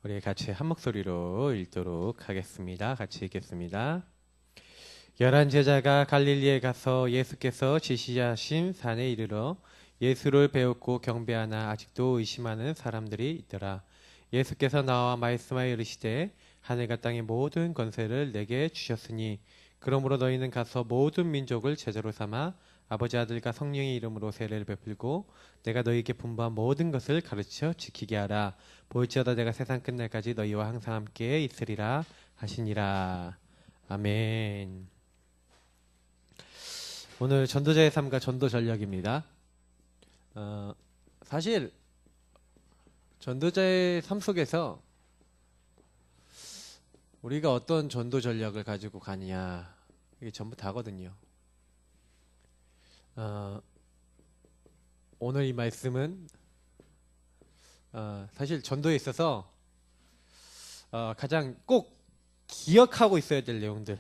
우리 같이 한 목소리로 읽도록 하겠습니다. 같이 읽겠습니다. 11 제자가 갈릴리에 가서 예수께서 지시하신 산에 이르러 예수를 배웠고 경배하나 아직도 의심하는 사람들이 있더라. 예수께서 나와 말씀하여 이르시되 하늘과 땅의 모든 권세를 내게 주셨으니 그러므로 너희는 가서 모든 민족을 제자로 삼아 아버지 아들과 성령의 이름으로 세례를 베풀고 내가 너희에게 분부한 모든 것을 가르쳐 지키게 하라. 볼지어다 내가 세상 끝날까지 너희와 항상 함께 있으리라 하시니라. 아멘. 오늘 전도자의 삶과 전도 전략입니다. 사실 전도자의 삶 속에서 우리가 어떤 전도 전략을 가지고 가느냐 이게 전부 다거든요. 오늘 이 말씀은 사실 전도에 있어서 가장 꼭 기억하고 있어야 될 내용들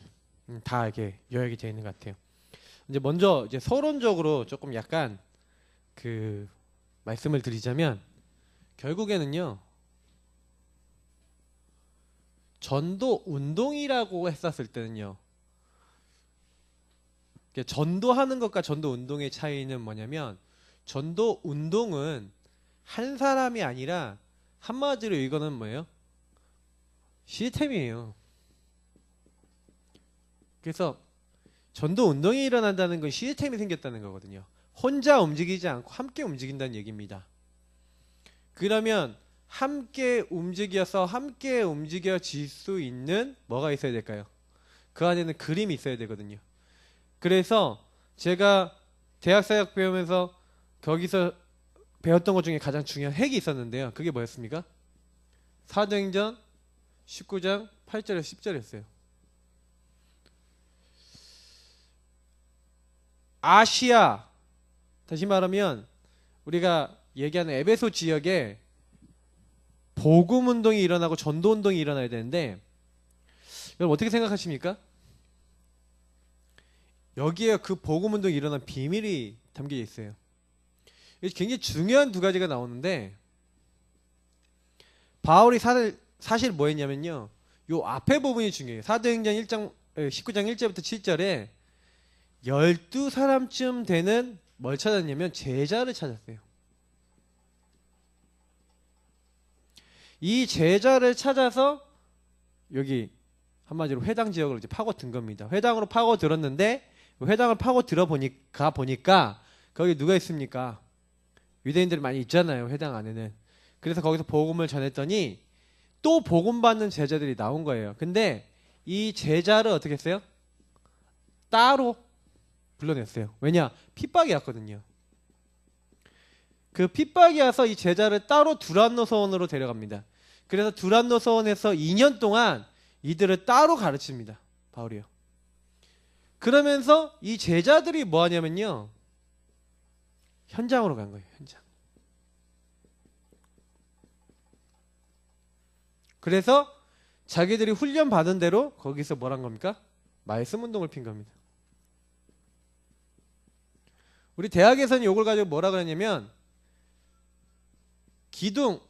다 이렇게 요약이 되어 있는 것 같아요. 이제 먼저 이제 서론적으로 조금 약간 그 말씀을 드리자면 결국에는요 전도 운동이라고 했었을 때는요 전도하는 것과 전도 운동의 차이는 뭐냐면 전도 운동은 한 사람이 아니라 한마디로 이거는 뭐예요? 시스템이에요. 그래서 전도 운동이 일어난다는 건 시스템이 생겼다는 거거든요. 혼자 움직이지 않고 함께 움직인다는 얘기입니다. 그러면 함께 움직여서 함께 움직여질 수 있는 뭐가 있어야 될까요? 그 안에는 그림이 있어야 되거든요. 그래서 제가 대학사역 배우면서 거기서 배웠던 것 중에 가장 중요한 핵이 있었는데요. 그게 뭐였습니까? 사도행전 19장 8절에서 10절이었어요. 아시아, 다시 말하면 우리가 얘기하는 에베소 지역에 복음 운동이 일어나고 전도 운동이 일어나야 되는데 여러분 어떻게 생각하십니까? 여기에 그 복음 운동이 일어난 비밀이 담겨 있어요. 굉장히 중요한 두 가지가 나오는데 바울이 사실 뭐 했냐면요. 요 앞에 부분이 중요해요. 사도행전 19장 1절부터 7절에 12사람쯤 되는 뭘 찾았냐면 제자를 찾았어요. 이 제자를 찾아서 여기 한마디로 회당 지역을 이제 파고든 겁니다. 회당으로 파고들었는데 회당을 파고들어 보니까 거기 누가 있습니까? 유대인들이 많이 있잖아요. 회당 안에는. 그래서 거기서 복음을 전했더니 또 복음 받는 제자들이 나온 거예요. 근데 이 제자를 어떻게 했어요? 따로 불러냈어요. 왜냐? 핍박이 왔거든요. 그 핍박이 와서 이 제자를 따로 두란노 서원으로 데려갑니다. 그래서 두란노 서원에서 2년 동안 이들을 따로 가르칩니다. 바울이요. 그러면서 이 제자들이 뭐 하냐면요. 현장으로 간 거예요. 현장. 그래서 자기들이 훈련 받은 대로 거기서 뭘 한 겁니까? 말씀 운동을 핀 겁니다. 우리 대학에서는 이걸 가지고 뭐라 그러냐면 기둥,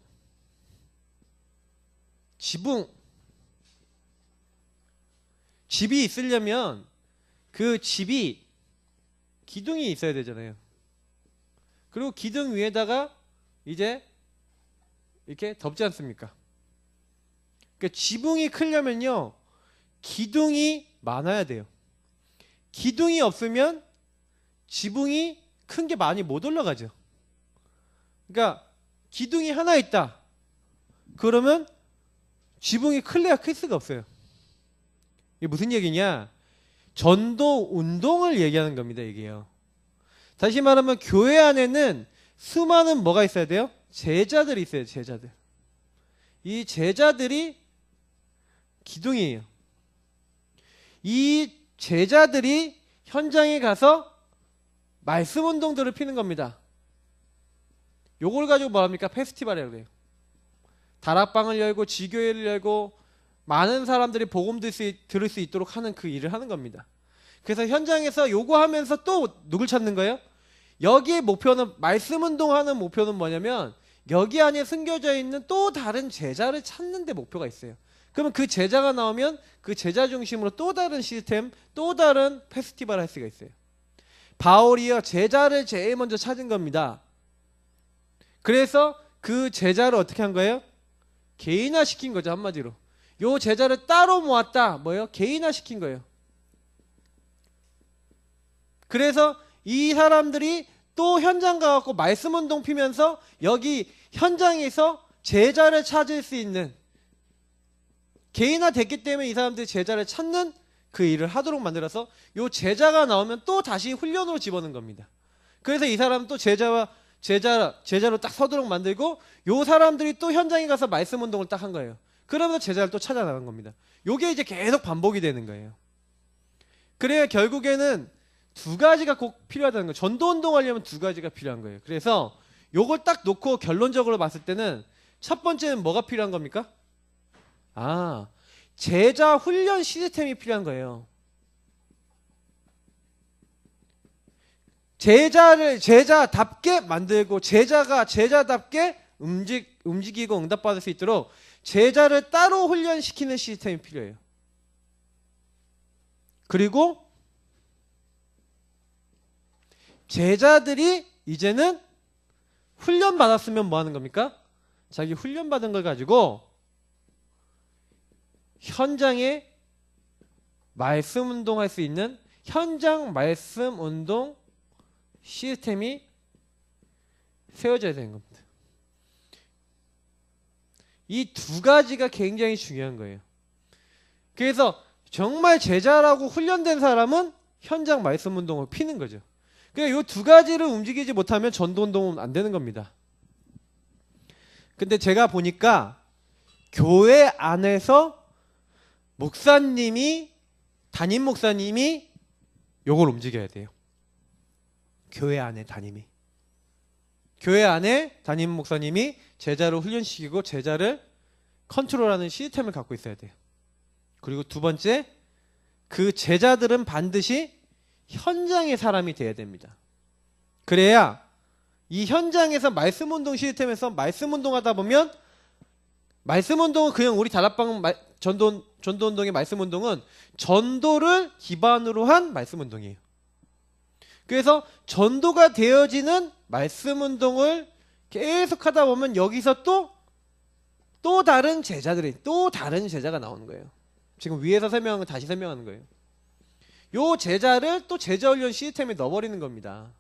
지붕, 집이 있으려면 그 집이 기둥이 있어야 되잖아요. 그리고 기둥 위에다가 이제 이렇게 덮지 않습니까? 그러니까 지붕이 크려면요 기둥이 많아야 돼요. 기둥이 없으면 지붕이 큰 게 많이 못 올라가죠. 그러니까 기둥이 하나 있다. 그러면 지붕이 클래야 클 수가 없어요. 이게 무슨 얘기냐? 전도 운동을 얘기하는 겁니다. 이게요. 다시 말하면 교회 안에는 수많은 뭐가 있어야 돼요? 제자들이 있어요. 제자들. 이 제자들이 기둥이에요. 이 제자들이 현장에 가서 말씀 운동들을 피는 겁니다. 요걸 가지고 뭐합니까? 페스티벌이라고 해요. 다락방을 열고 지교회를 열고 많은 사람들이 복음 들을 수 있도록 하는 그 일을 하는 겁니다. 그래서 현장에서 요거 하면서 또 누굴 찾는 거예요? 여기에 목표는 말씀 운동하는 목표는 뭐냐면 여기 안에 숨겨져 있는 또 다른 제자를 찾는 데 목표가 있어요. 그러면 그 제자가 나오면 그 제자 중심으로 또 다른 시스템, 또 다른 페스티벌을 할 수가 있어요. 바울이요, 제자를 제일 먼저 찾은 겁니다. 그래서 그 제자를 어떻게 한 거예요? 개인화 시킨 거죠, 한마디로. 요 제자를 따로 모았다. 뭐예요? 개인화 시킨 거예요. 그래서 이 사람들이 또 현장 가갖고 말씀 운동 피면서 여기 현장에서 제자를 찾을 수 있는, 개인화 됐기 때문에 이 사람들이 제자를 찾는 그 일을 하도록 만들어서 요 제자가 나오면 또 다시 훈련으로 집어넣은 겁니다. 그래서 이 사람은 또 제자로 딱 서도록 만들고, 요 사람들이 또 현장에 가서 말씀 운동을 딱 한 거예요. 그러면서 제자를 또 찾아 나간 겁니다. 요게 이제 계속 반복이 되는 거예요. 그래야 결국에는 두 가지가 꼭 필요하다는 거예요. 전도 운동하려면 두 가지가 필요한 거예요. 그래서 요걸 딱 놓고 결론적으로 봤을 때는 첫 번째는 뭐가 필요한 겁니까? 제자 훈련 시스템이 필요한 거예요. 제자를 제자답게 만들고 제자가 제자답게 움직이고 응답받을 수 있도록 제자를 따로 훈련시키는 시스템이 필요해요. 그리고 제자들이 이제는 훈련 받았으면 뭐 하는 겁니까? 자기 훈련 받은 걸 가지고 현장에 말씀 운동할 수 있는 현장 말씀 운동 시스템이 세워져야 되는 겁니다. 이 두 가지가 굉장히 중요한 거예요. 그래서 정말 제자라고 훈련된 사람은 현장 말씀 운동을 피는 거죠. 그러니까 이 두 가지를 움직이지 못하면 전도 운동은 안 되는 겁니다. 근데 제가 보니까 교회 안에서 담임 목사님이 요걸 움직여야 돼요. 교회 안에 담임 목사님이 제자를 훈련시키고 제자를 컨트롤하는 시스템을 갖고 있어야 돼요. 그리고 두 번째, 그 제자들은 반드시 현장의 사람이 돼야 됩니다. 그래야 이 현장에서 말씀 운동 시스템에서 말씀 운동하다 보면, 말씀 운동은 그냥 우리 다락방 전도 운동의 말씀 운동은 전도를 기반으로 한 말씀 운동이에요. 그래서 전도가 되어지는 말씀 운동을 계속 하다 보면 여기서 또 다른 제자가 나오는 거예요. 지금 위에서 설명한 걸 다시 설명하는 거예요. 요 제자를 또 제자훈련 시스템에 넣어버리는 겁니다.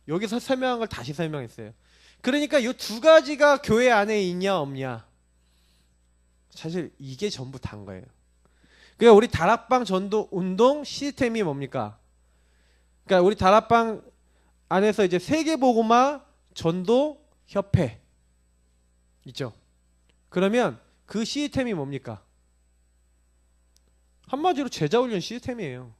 여기서 설명한 걸 다시 설명했어요. 그러니까 요 두 가지가 교회 안에 있냐 없냐, 사실 이게 전부 다인 거예요. 그러니까 우리 다락방 전도 운동 시스템이 뭡니까? 그러니까 우리 다락방 안에서 이제 세계복음화 전도 협회 있죠. 그러면 그 시스템이 뭡니까? 한마디로 제자 훈련 시스템이에요.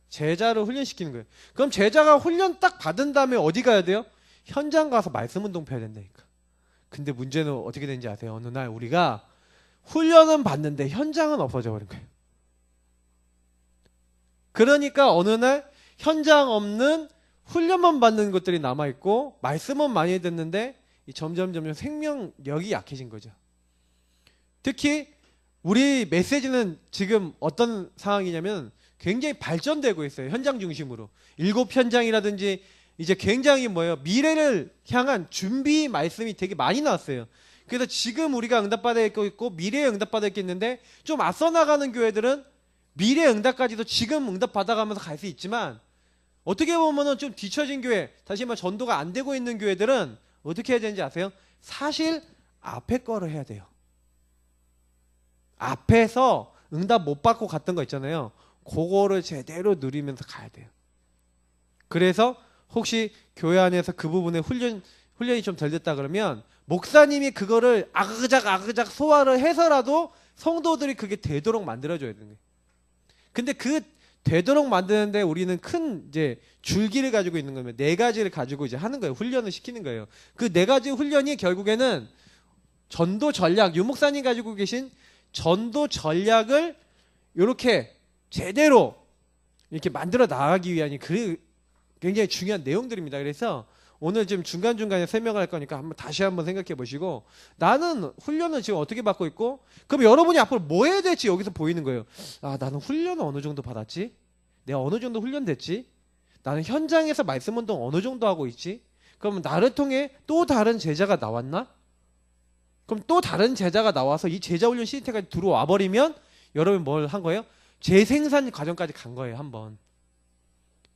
제자를 훈련시키는 거예요. 그럼 제자가 훈련 딱 받은 다음에 어디 가야 돼요? 현장 가서 말씀 운동 펴야 된다니까. 근데 문제는 어떻게 되는지 아세요? 어느 날 우리가 훈련은 받는데 현장은 없어져 버린 거예요. 그러니까 어느 날 현장 없는 훈련만 받는 것들이 남아있고 말씀은 많이 듣는데 점점 생명력이 약해진 거죠. 특히 우리 메시지는 지금 어떤 상황이냐면 굉장히 발전되고 있어요. 현장 중심으로. 7현장이라든지 이제 굉장히 미래를 향한 준비 말씀이 되게 많이 나왔어요. 그래서 지금 우리가 응답받을 거 있고 미래에 응답받을 게 있는데, 좀 앞서 나가는 교회들은 미래 응답까지도 지금 응답받아가면서 갈 수 있지만, 어떻게 보면은 좀 뒤처진 교회, 다시 말해 전도가 안 되고 있는 교회들은 어떻게 해야 되는지 아세요? 사실 앞에 거를 해야 돼요. 앞에서 응답 못 받고 갔던 거 있잖아요. 그거를 제대로 누리면서 가야 돼요. 그래서 혹시 교회 안에서 그 부분에 훈련이 좀 덜 됐다 그러면 목사님이 그거를 아그작 소화를 해서라도 성도들이 그게 되도록 만들어줘야 되는 거예요. 근데 그 되도록 만드는데 우리는 큰 이제 줄기를 가지고 있는 거면 4가지를 가지고 이제 하는 거예요. 훈련을 시키는 거예요. 그 4가지 훈련이 결국에는 전도 전략, 유 목사님 가지고 계신 전도 전략을 이렇게 제대로 이렇게 만들어 나가기 위한 굉장히 중요한 내용들입니다. 그래서 오늘 지금 중간중간에 설명할 거니까 다시 한번 생각해 보시고, 나는 훈련을 지금 어떻게 받고 있고, 그럼 여러분이 앞으로 뭐 해야 될지 여기서 보이는 거예요. 아, 나는 훈련을 어느 정도 받았지? 내가 어느 정도 훈련됐지? 나는 현장에서 말씀 운동 어느 정도 하고 있지? 그러면 나를 통해 또 다른 제자가 나왔나? 그럼 또 다른 제자가 나와서 이 제자 훈련 시스템까지 들어와 버리면 여러분 뭘 한 거예요? 재생산 과정까지 간 거예요, 한번.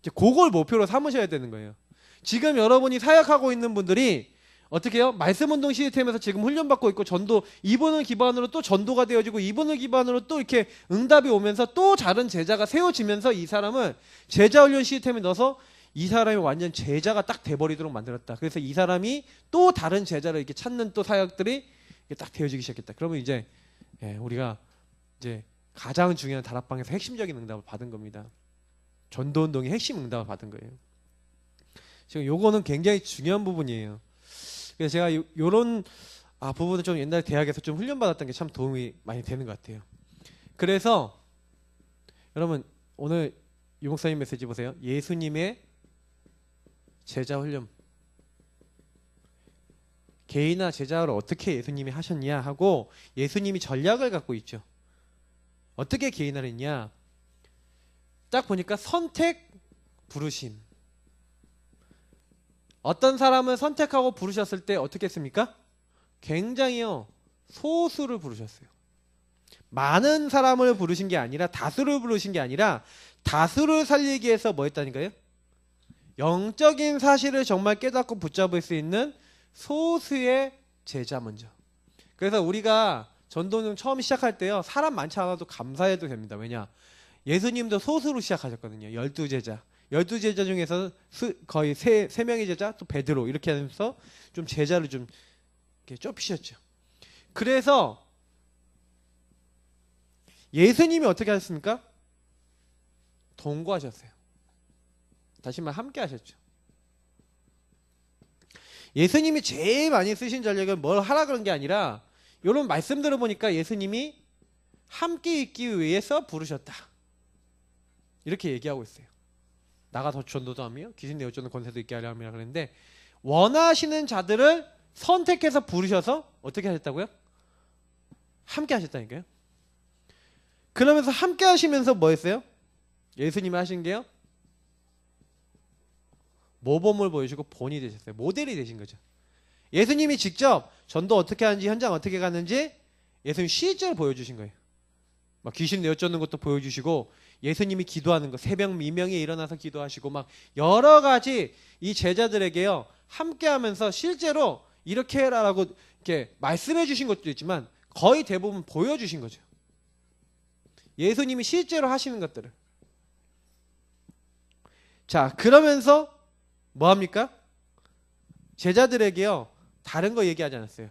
이제 그걸 목표로 삼으셔야 되는 거예요. 지금 여러분이 사역하고 있는 분들이 어떻게 해요? 말씀 운동 시스템에서 지금 훈련받고 있고, 전도 이분을 기반으로 또 전도가 되어지고, 이분을 기반으로 또 이렇게 응답이 오면서 또 다른 제자가 세워지면서 이 사람을 제자 훈련 시스템에 넣어서 이 사람이 완전 제자가 딱 돼버리도록 만들었다. 그래서 이 사람이 또 다른 제자를 이렇게 찾는 또 사역들이 딱 되어지기 시작했다. 그러면 이제 우리가 이제 가장 중요한 다락방에서 핵심적인 응답을 받은 겁니다. 전도운동의 핵심 응답을 받은 거예요. 지금 요거는 굉장히 중요한 부분이에요. 그래서 제가 요런 부분은 좀 옛날 대학에서 좀 훈련받았던 게 참 도움이 많이 되는 것 같아요. 그래서 여러분 오늘 유 목사님 메시지 보세요. 예수님의 제자 훈련. 개인화 제자를 어떻게 예수님이 하셨냐 하고 예수님이 전략을 갖고 있죠. 어떻게 개인화를 했냐? 딱 보니까 선택, 부르심. 어떤 사람을 선택하고 부르셨을 때 어떻게 했습니까? 굉장히요 소수를 부르셨어요. 많은 사람을 부르신 게 아니라, 다수를 부르신 게 아니라 다수를 살리기 위해서 뭐 했다니까요? 영적인 사실을 정말 깨닫고 붙잡을 수 있는 소수의 제자 먼저. 그래서 우리가 전도는 처음 시작할 때요, 사람 많지 않아도 감사해도 됩니다. 왜냐? 예수님도 소수로 시작하셨거든요. 12제자. 12제자 중에서 거의 3명의 제자, 또 베드로, 이렇게 하면서 좀 제자를 좀 이렇게 좁히셨죠. 그래서 예수님이 어떻게 하셨습니까? 동거하셨어요. 다시 말 함께 하셨죠. 예수님이 제일 많이 쓰신 전략은 뭘 하라 그런 게 아니라, 이런 말씀 들어보니까 예수님이 함께 있기 위해서 부르셨다. 이렇게 얘기하고 있어요. 나가 더 전도도 하며 귀신 내어주는 권세도 있게 하려 함이라 그랬는데, 원하시는 자들을 선택해서 부르셔서 어떻게 하셨다고요? 함께 하셨다니까요. 그러면서 함께 하시면서 뭐 했어요? 예수님이 하신 게요, 모범을 보여주고 본이 되셨어요. 모델이 되신 거죠. 예수님이 직접 전도 어떻게 하는지, 현장 어떻게 가는지 예수님 실제로 보여주신 거예요. 막 귀신 내어쫓는 것도 보여주시고, 예수님이 기도하는 거, 새벽 미명에 일어나서 기도하시고, 막 여러 가지 이 제자들에게요 함께 하면서 실제로 이렇게 해라라고 이렇게 말씀해 주신 것도 있지만 거의 대부분 보여주신 거죠. 예수님이 실제로 하시는 것들을. 자, 그러면서 뭐 합니까? 제자들에게요 다른 거 얘기하지 않았어요.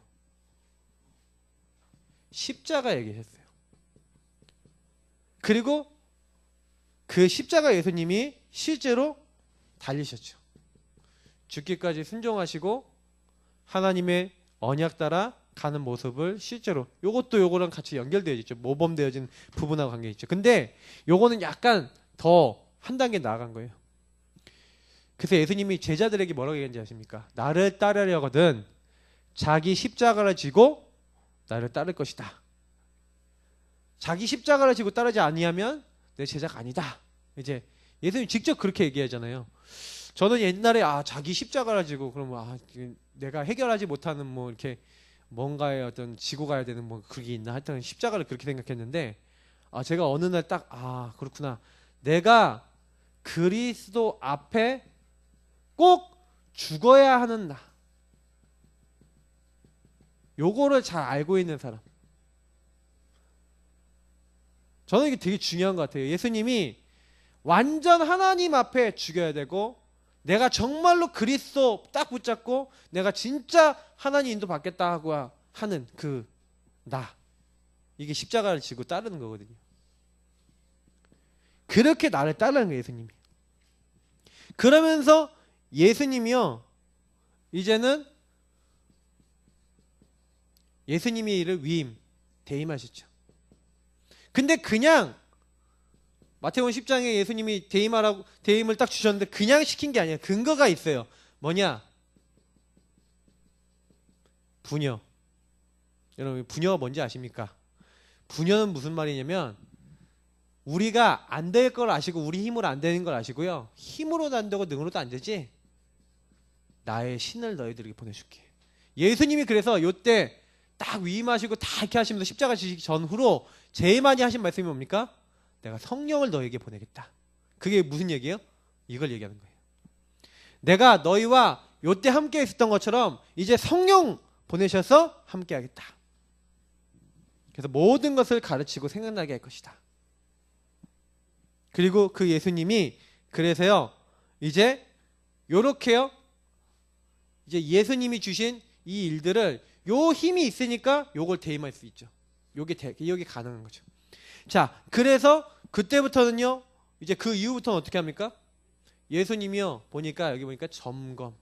십자가 얘기하셨어요. 그리고 그 십자가 예수님이 실제로 달리셨죠. 죽기까지 순종하시고 하나님의 언약 따라 가는 모습을 실제로, 요것도 요거랑 같이 연결되어 있죠. 모범되어진 부분하고 관계 있죠. 근데 요거는 약간 더 한 단계 나아간 거예요. 그래서 예수님이 제자들에게 뭐라고 얘기했는지 아십니까? 나를 따르려거든 자기 십자가를 지고 나를 따를 것이다. 자기 십자가를 지고 따르지 아니하면 내 제자가 아니다. 이제 예수님 직접 그렇게 얘기하잖아요. 저는 옛날에 자기 십자가를 지고 그러면 내가 해결하지 못하는 뭐 이렇게 뭔가에 어떤 지고 가야 되는 뭐 그게 있나, 하여튼 십자가를 그렇게 생각했는데, 제가 어느 날 딱 그렇구나, 내가 그리스도 앞에 꼭 죽어야 하는 나, 요거를 잘 알고 있는 사람. 저는 이게 되게 중요한 것 같아요. 예수님이 완전 하나님 앞에 죽여야 되고, 내가 정말로 그리스도 딱 붙잡고 내가 진짜 하나님 인도 받겠다 하고 하는 그 나, 이게 십자가를 지고 따르는 거거든요. 그렇게 나를 따르는 거예요, 예수님이. 그러면서 예수님이요 이제는 예수님이 이를 위임, 대임하셨죠. 근데 그냥 마태복음 10장에 예수님이 대임을 딱 주셨는데 그냥 시킨 게 아니에요. 근거가 있어요. 뭐냐? 부녀. 여러분 부녀가 뭔지 아십니까? 부녀는 무슨 말이냐면 우리가 안 될 걸 아시고 우리 힘으로 안 되는 걸 아시고요. 힘으로도 안 되고 능으로도 안 되지. 나의 신을 너희들에게 보내줄게. 예수님이 그래서 요때 딱 위임하시고 다 이렇게 하시면서 십자가 지시기 전후로 제일 많이 하신 말씀이 뭡니까? 내가 성령을 너에게 보내겠다. 그게 무슨 얘기예요? 이걸 얘기하는 거예요. 내가 너희와 요때 함께 있었던 것처럼 이제 성령 보내셔서 함께 하겠다. 그래서 모든 것을 가르치고 생각나게 할 것이다. 그리고 그 예수님이 그래서요 이제 요렇게요 이제 예수님이 주신 이 일들을 요 힘이 있으니까 요걸 대임할 수 있죠. 요게 가능한 거죠. 자, 그래서 그때부터는요 이제 그 이후부터는 어떻게 합니까? 예수님이요 보니까 여기 보니까 점검.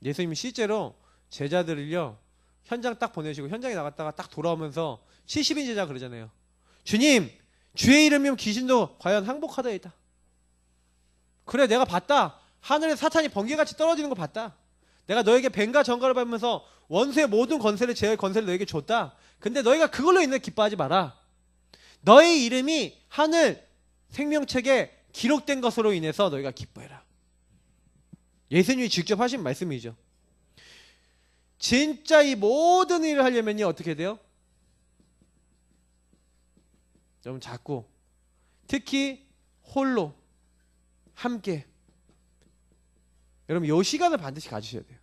예수님이 실제로 제자들을요 현장 딱 보내시고 현장에 나갔다가 딱 돌아오면서 70인 제자 그러잖아요. 주님, 주의 이름이면 귀신도 과연 항복하다이다. 그래, 내가 봤다. 하늘에 사탄이 번개같이 떨어지는 거 봤다. 내가 너에게 뱀과 정갈을 밟으면서 원수의 모든 권세를 제어의 권세를 너에게 줬다. 근데 너희가 그걸로 인해 기뻐하지 마라. 너의 이름이 하늘 생명책에 기록된 것으로 인해서 너희가 기뻐해라. 예수님이 직접 하신 말씀이죠. 진짜 이 모든 일을 하려면요 어떻게 돼요? 여러분 자꾸 특히 홀로 함께 여러분 이 시간을 반드시 가지셔야 돼요.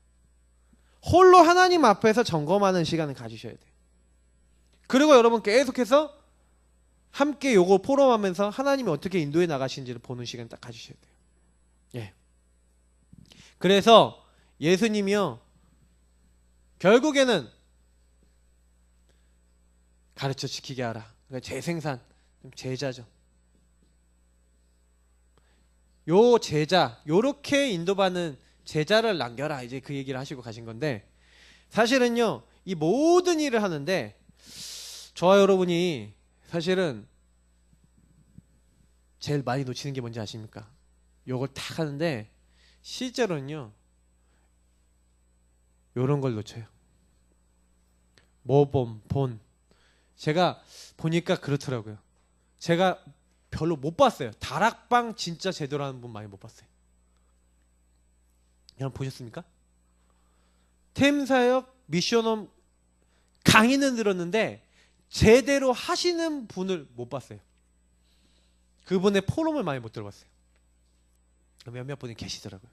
홀로 하나님 앞에서 점검하는 시간을 가지셔야 돼요. 그리고 여러분 계속해서 함께 요거 포럼하면서 하나님이 어떻게 인도해 나가시는지를 보는 시간 딱 가지셔야 돼요. 예. 그래서 예수님이요 결국에는 가르쳐 지키게 하라. 그러니까 재생산, 제자죠. 요 제자, 요렇게 인도받는 제자를 남겨라. 이제 그 얘기를 하시고 가신 건데 사실은요 이 모든 일을 하는데 저와 여러분이 사실은 제일 많이 놓치는 게 뭔지 아십니까? 요걸 딱 하는데 실제로는요 요런 걸 놓쳐요. 모범, 본. 제가 보니까 그렇더라고요. 제가 별로 못 봤어요. 다락방 진짜 제대로 하는 분 많이 못 봤어요. 여러분 보셨습니까? 템사역 미션홈 강의는 들었는데 제대로 하시는 분을 못 봤어요. 그분의 포럼을 많이 못 들어봤어요. 몇몇 분이 계시더라고요.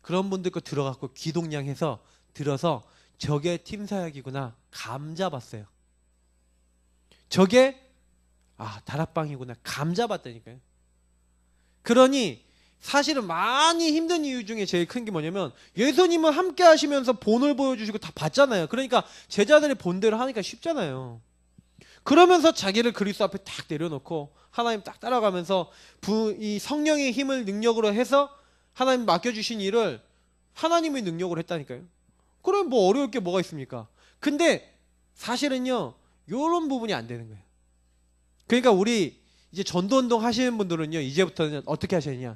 그런 분들 거 들어갖고 귀동냥해서 들어서 저게 팀사역이구나 감 잡았어요. 저게 다락방이구나 감 잡았다니까요. 그러니 사실은 많이 힘든 이유 중에 제일 큰 게 뭐냐면 예수님은 함께 하시면서 본을 보여주시고 다 봤잖아요. 그러니까 제자들이 본대로 하니까 쉽잖아요. 그러면서 자기를 그리스도 앞에 딱 내려놓고 하나님 딱 따라가면서 이 성령의 힘을 능력으로 해서 하나님 맡겨주신 일을 하나님의 능력으로 했다니까요. 그럼 뭐 어려울 게 뭐가 있습니까? 근데 사실은요 요런 부분이 안 되는 거예요. 그러니까 우리 이제 전도운동 하시는 분들은요 이제부터는 어떻게 하셔야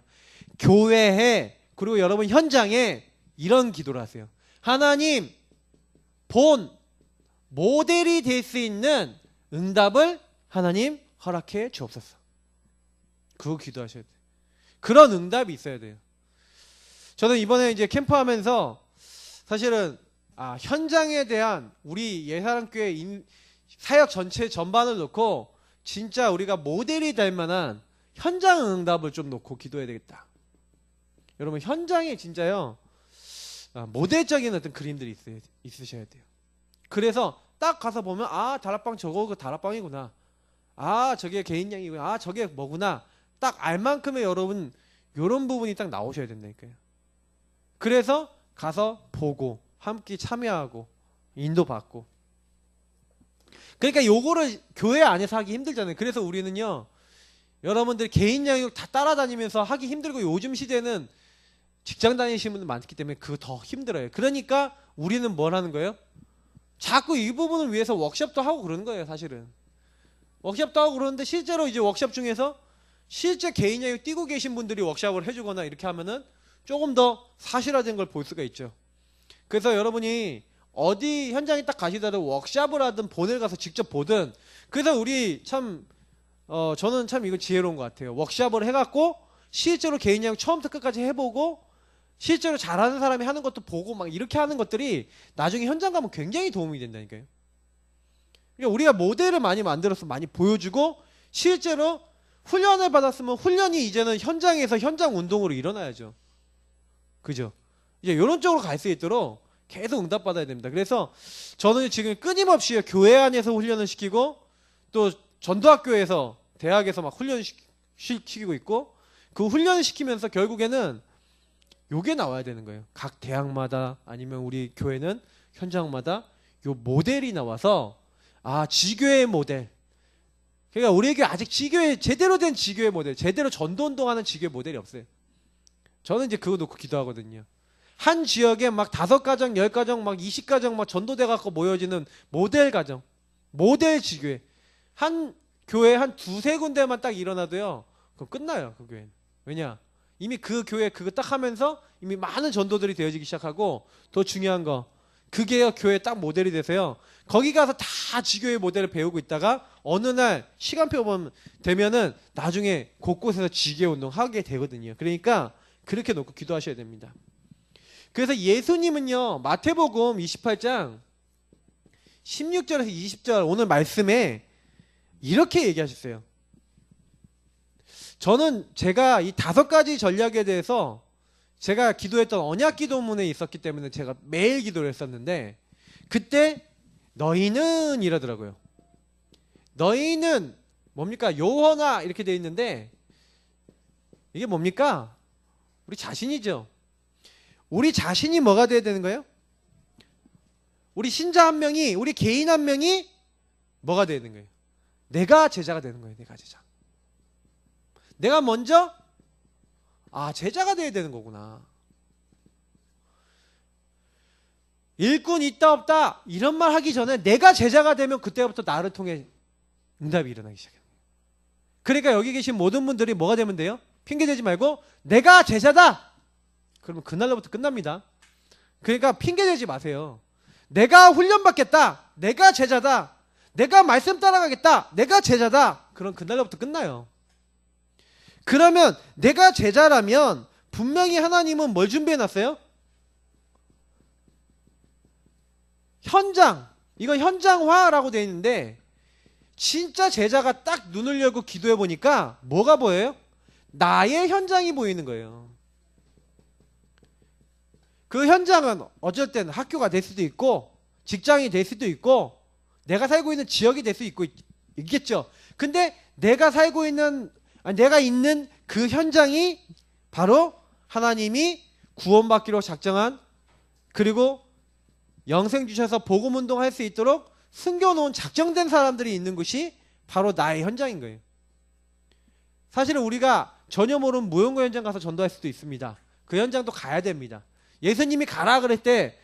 교회에 그리고 여러분 현장에 이런 기도를 하세요. 하나님 본 모델이 될 수 있는 응답을 하나님 허락해 주옵소서. 그거 기도하셔야 돼요. 그런 응답이 있어야 돼요. 저는 이번에 이제 캠프하면서 사실은 현장에 대한 우리 예사랑교회 사역 전체 전반을 놓고 진짜 우리가 모델이 될 만한 현장 응답을 좀 놓고 기도해야 되겠다. 여러분 현장에 진짜요 모델적인 어떤 그림들이 있으셔야 돼요. 그래서 딱 가서 보면 다락방 저거 그 다락방이구나. 저게 개인양이구나. 저게 뭐구나. 딱 알 만큼의 여러분 요런 부분이 딱 나오셔야 된다니까요. 그래서 가서 보고 함께 참여하고 인도받고. 그러니까 요거를 교회 안에서 하기 힘들잖아요. 그래서 우리는요 여러분들 개인 양육 다 따라다니면서 하기 힘들고 요즘 시대는 직장 다니시는 분들 많기 때문에 그거 더 힘들어요. 그러니까 우리는 뭘 하는 거예요? 자꾸 이 부분을 위해서 워크숍도 하고 그러는 거예요. 사실은 워크숍도 하고 그러는데 실제로 이제 워크숍 중에서 실제 개인 양육 뛰고 계신 분들이 워크숍을 해주거나 이렇게 하면은 조금 더 사실화된 걸 볼 수가 있죠. 그래서 여러분이 어디 현장에 딱 가시더라도 워크샵을 하든 본회를 가서 직접 보든. 그래서 우리 참 저는 참 이거 지혜로운 것 같아요. 워크샵을 해갖고 실제로 개인 양육 처음부터 끝까지 해보고 실제로 잘하는 사람이 하는 것도 보고 막 이렇게 하는 것들이 나중에 현장 가면 굉장히 도움이 된다니까요. 그러니까 우리가 모델을 많이 만들어서 많이 보여주고 실제로 훈련을 받았으면 훈련이 이제는 현장에서 현장 운동으로 일어나야죠. 그죠? 이제 이런 쪽으로 갈 수 있도록 계속 응답받아야 됩니다. 그래서 저는 지금 끊임없이 교회 안에서 훈련을 시키고 또 전도학교에서 대학에서 막 훈련을 시키고 있고 그 훈련을 시키면서 결국에는 요게 나와야 되는 거예요. 각 대학마다 아니면 우리 교회는 현장마다 요 모델이 나와서 지교의 모델. 그러니까 우리에게 아직 지교회 제대로 된 지교회 모델, 제대로 전도운동하는 지교회 모델이 없어요. 저는 이제 그거 놓고 기도하거든요. 한 지역에 막 5가정, 10가정, 막 20가정 막 전도돼 갖고 모여지는 모델 가정, 모델 지교회. 한 교회 한 2-3군데만 딱 일어나도요. 그럼 끝나요, 그 교회는. 왜냐? 이미 그 교회 그거 딱 하면서 이미 많은 전도들이 되어지기 시작하고 더 중요한 거 그게 교회 딱 모델이 돼서요. 거기 가서 다 지교회 모델을 배우고 있다가 어느 날 시간표 되면은 나중에 곳곳에서 지교회 운동 하게 되거든요. 그러니까 그렇게 놓고 기도하셔야 됩니다. 그래서 예수님은요. 마태복음 28장 16절에서 20절 오늘 말씀에 이렇게 얘기하셨어요. 저는 제가 이 5가지 전략에 대해서 제가 기도했던 언약 기도문에 있었기 때문에 제가 매일 기도를 했었는데 그때 너희는 이러더라고요. 너희는 뭡니까? 요원아 이렇게 돼 있는데 이게 뭡니까? 우리 자신이죠. 우리 자신이 뭐가 돼야 되는 거예요? 우리 신자 한 명이 우리 개인 한 명이 뭐가 되는 거예요? 내가 제자가 되는 거예요. 내가 제자. 내가 먼저 제자가 돼야 되는 거구나. 일꾼 있다 없다 이런 말 하기 전에 내가 제자가 되면 그때부터 나를 통해 응답이 일어나기 시작해요. 그러니까 여기 계신 모든 분들이 뭐가 되면 돼요? 핑계대지 말고 내가 제자다. 그러면 그날로부터 끝납니다. 그러니까 핑계대지 마세요. 내가 훈련받겠다. 내가 제자다. 내가 말씀 따라가겠다. 내가 제자다. 그럼 그날로부터 끝나요. 그러면 내가 제자라면 분명히 하나님은 뭘 준비해놨어요? 현장. 이건 현장화라고 되어 있는데 진짜 제자가 딱 눈을 열고 기도해 보니까 뭐가 보여요? 나의 현장이 보이는 거예요. 그 현장은 어쩔 때는 학교가 될 수도 있고 직장이 될 수도 있고 내가 살고 있는 지역이 될 수 있겠죠. 근데 내가 있는 그 현장이 바로 하나님이 구원받기로 작정한 그리고 영생 주셔서 복음운동 할 수 있도록 숨겨놓은 작정된 사람들이 있는 곳이 바로 나의 현장인 거예요. 사실은 우리가 전혀 모르는 무용고 현장 가서 전도할 수도 있습니다. 그 현장도 가야 됩니다. 예수님이 가라 그럴 때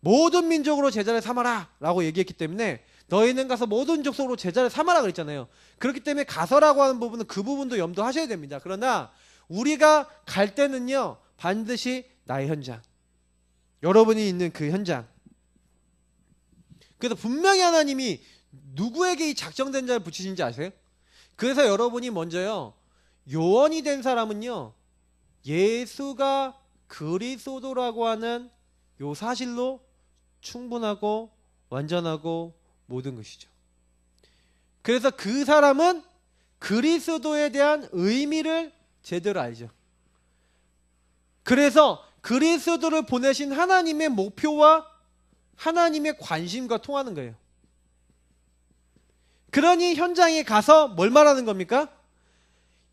모든 민족으로 제자를 삼아라 라고 얘기했기 때문에 너희는 가서 모든 족속으로 제자를 삼아라 그랬잖아요. 그렇기 때문에 가서라고 하는 부분은 그 부분도 염두하셔야 됩니다. 그러나 우리가 갈 때는요 반드시 나의 현장, 여러분이 있는 그 현장. 그래서 분명히 하나님이 누구에게 이 작정된 자를 붙이신지 아세요? 그래서 여러분이 먼저요 요원이 된 사람은요 예수가 그리스도라고 하는 요 사실로 충분하고 완전하고 모든 것이죠. 그래서 그 사람은 그리스도에 대한 의미를 제대로 알죠. 그래서 그리스도를 보내신 하나님의 목표와 하나님의 관심과 통하는 거예요. 그러니 현장에 가서 뭘 말하는 겁니까?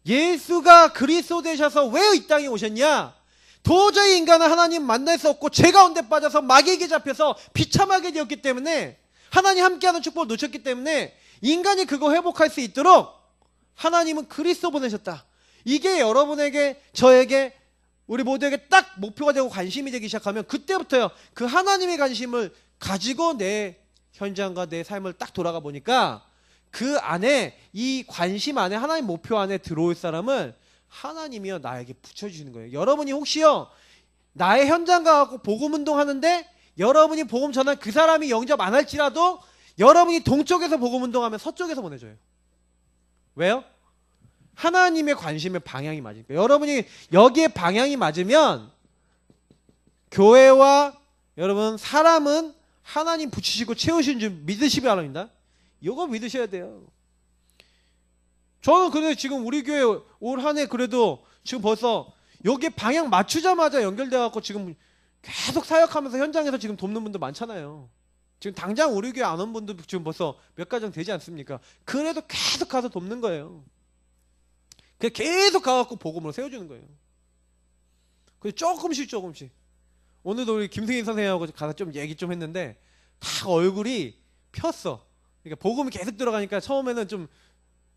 예수가 그리스도 되셔서 왜 이 땅에 오셨냐? 도저히 인간은 하나님 만날 수 없고 죄 가운데 빠져서 마귀에게 잡혀서 비참하게 되었기 때문에 하나님 함께하는 축복을 놓쳤기 때문에 인간이 그거 회복할 수 있도록 하나님은 그리스도 보내셨다. 이게 여러분에게 저에게 우리 모두에게 딱 목표가 되고 관심이 되기 시작하면 그때부터요 그 하나님의 관심을 가지고 내 현장과 내 삶을 딱 돌아가 보니까 그 안에 이 관심 안에 하나님 목표 안에 들어올 사람을 하나님이요 나에게 붙여주시는 거예요. 여러분이 혹시요 나의 현장 가고 복음운동 하는데 여러분이 복음 전한 그 사람이 영접 안 할지라도 여러분이 동쪽에서 복음 운동하면 서쪽에서 보내줘요. 왜요? 하나님의 관심의 방향이 맞으니까. 여러분이 여기에 방향이 맞으면 교회와 여러분 사람은 하나님 붙이시고 채우신 줄 믿으시기 바랍니다. 이거 믿으셔야 돼요. 저는 그래도 지금 우리 교회 올 한 해 그래도 지금 벌써 여기에 방향 맞추자마자 연결돼 갖고 지금 계속 사역하면서 현장에서 지금 돕는 분들 많잖아요. 지금 당장 우리 교회 안 온 분도 지금 벌써 몇 가정 되지 않습니까? 그래도 계속 가서 돕는 거예요. 계속 가갖고 복음으로 세워주는 거예요. 그래서 조금씩 오늘도 우리 김승인 선생님하고 가서 좀 얘기 좀 했는데 다 얼굴이 폈어. 그러니까 복음이 계속 들어가니까 처음에는 좀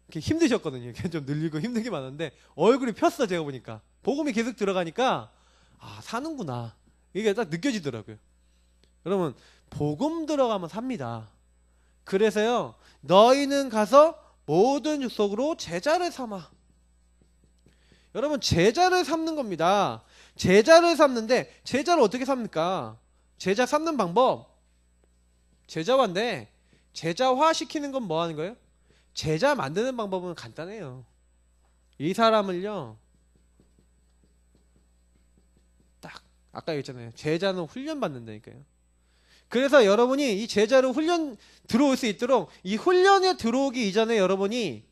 이렇게 힘드셨거든요. 좀 늘리고 힘든 게 많은데 얼굴이 폈어. 제가 보니까 복음이 계속 들어가니까 아 사는구나 이게 딱 느껴지더라고요. 여러분 복음 들어가면 삽니다. 그래서요 너희는 가서 모든 족속으로 제자를 삼아. 여러분 제자를 삼는 겁니다. 제자를 삼는데 제자를 어떻게 삼니까? 제자 삼는 방법 제자화인데 제자화 시키는 건 뭐 하는 거예요? 제자 만드는 방법은 간단해요. 이 사람을요 딱 아까 얘기했잖아요. 제자는 훈련 받는다니까요. 그래서 여러분이 이 제자로 훈련 들어올 수 있도록 이 훈련에 들어오기 이전에 여러분이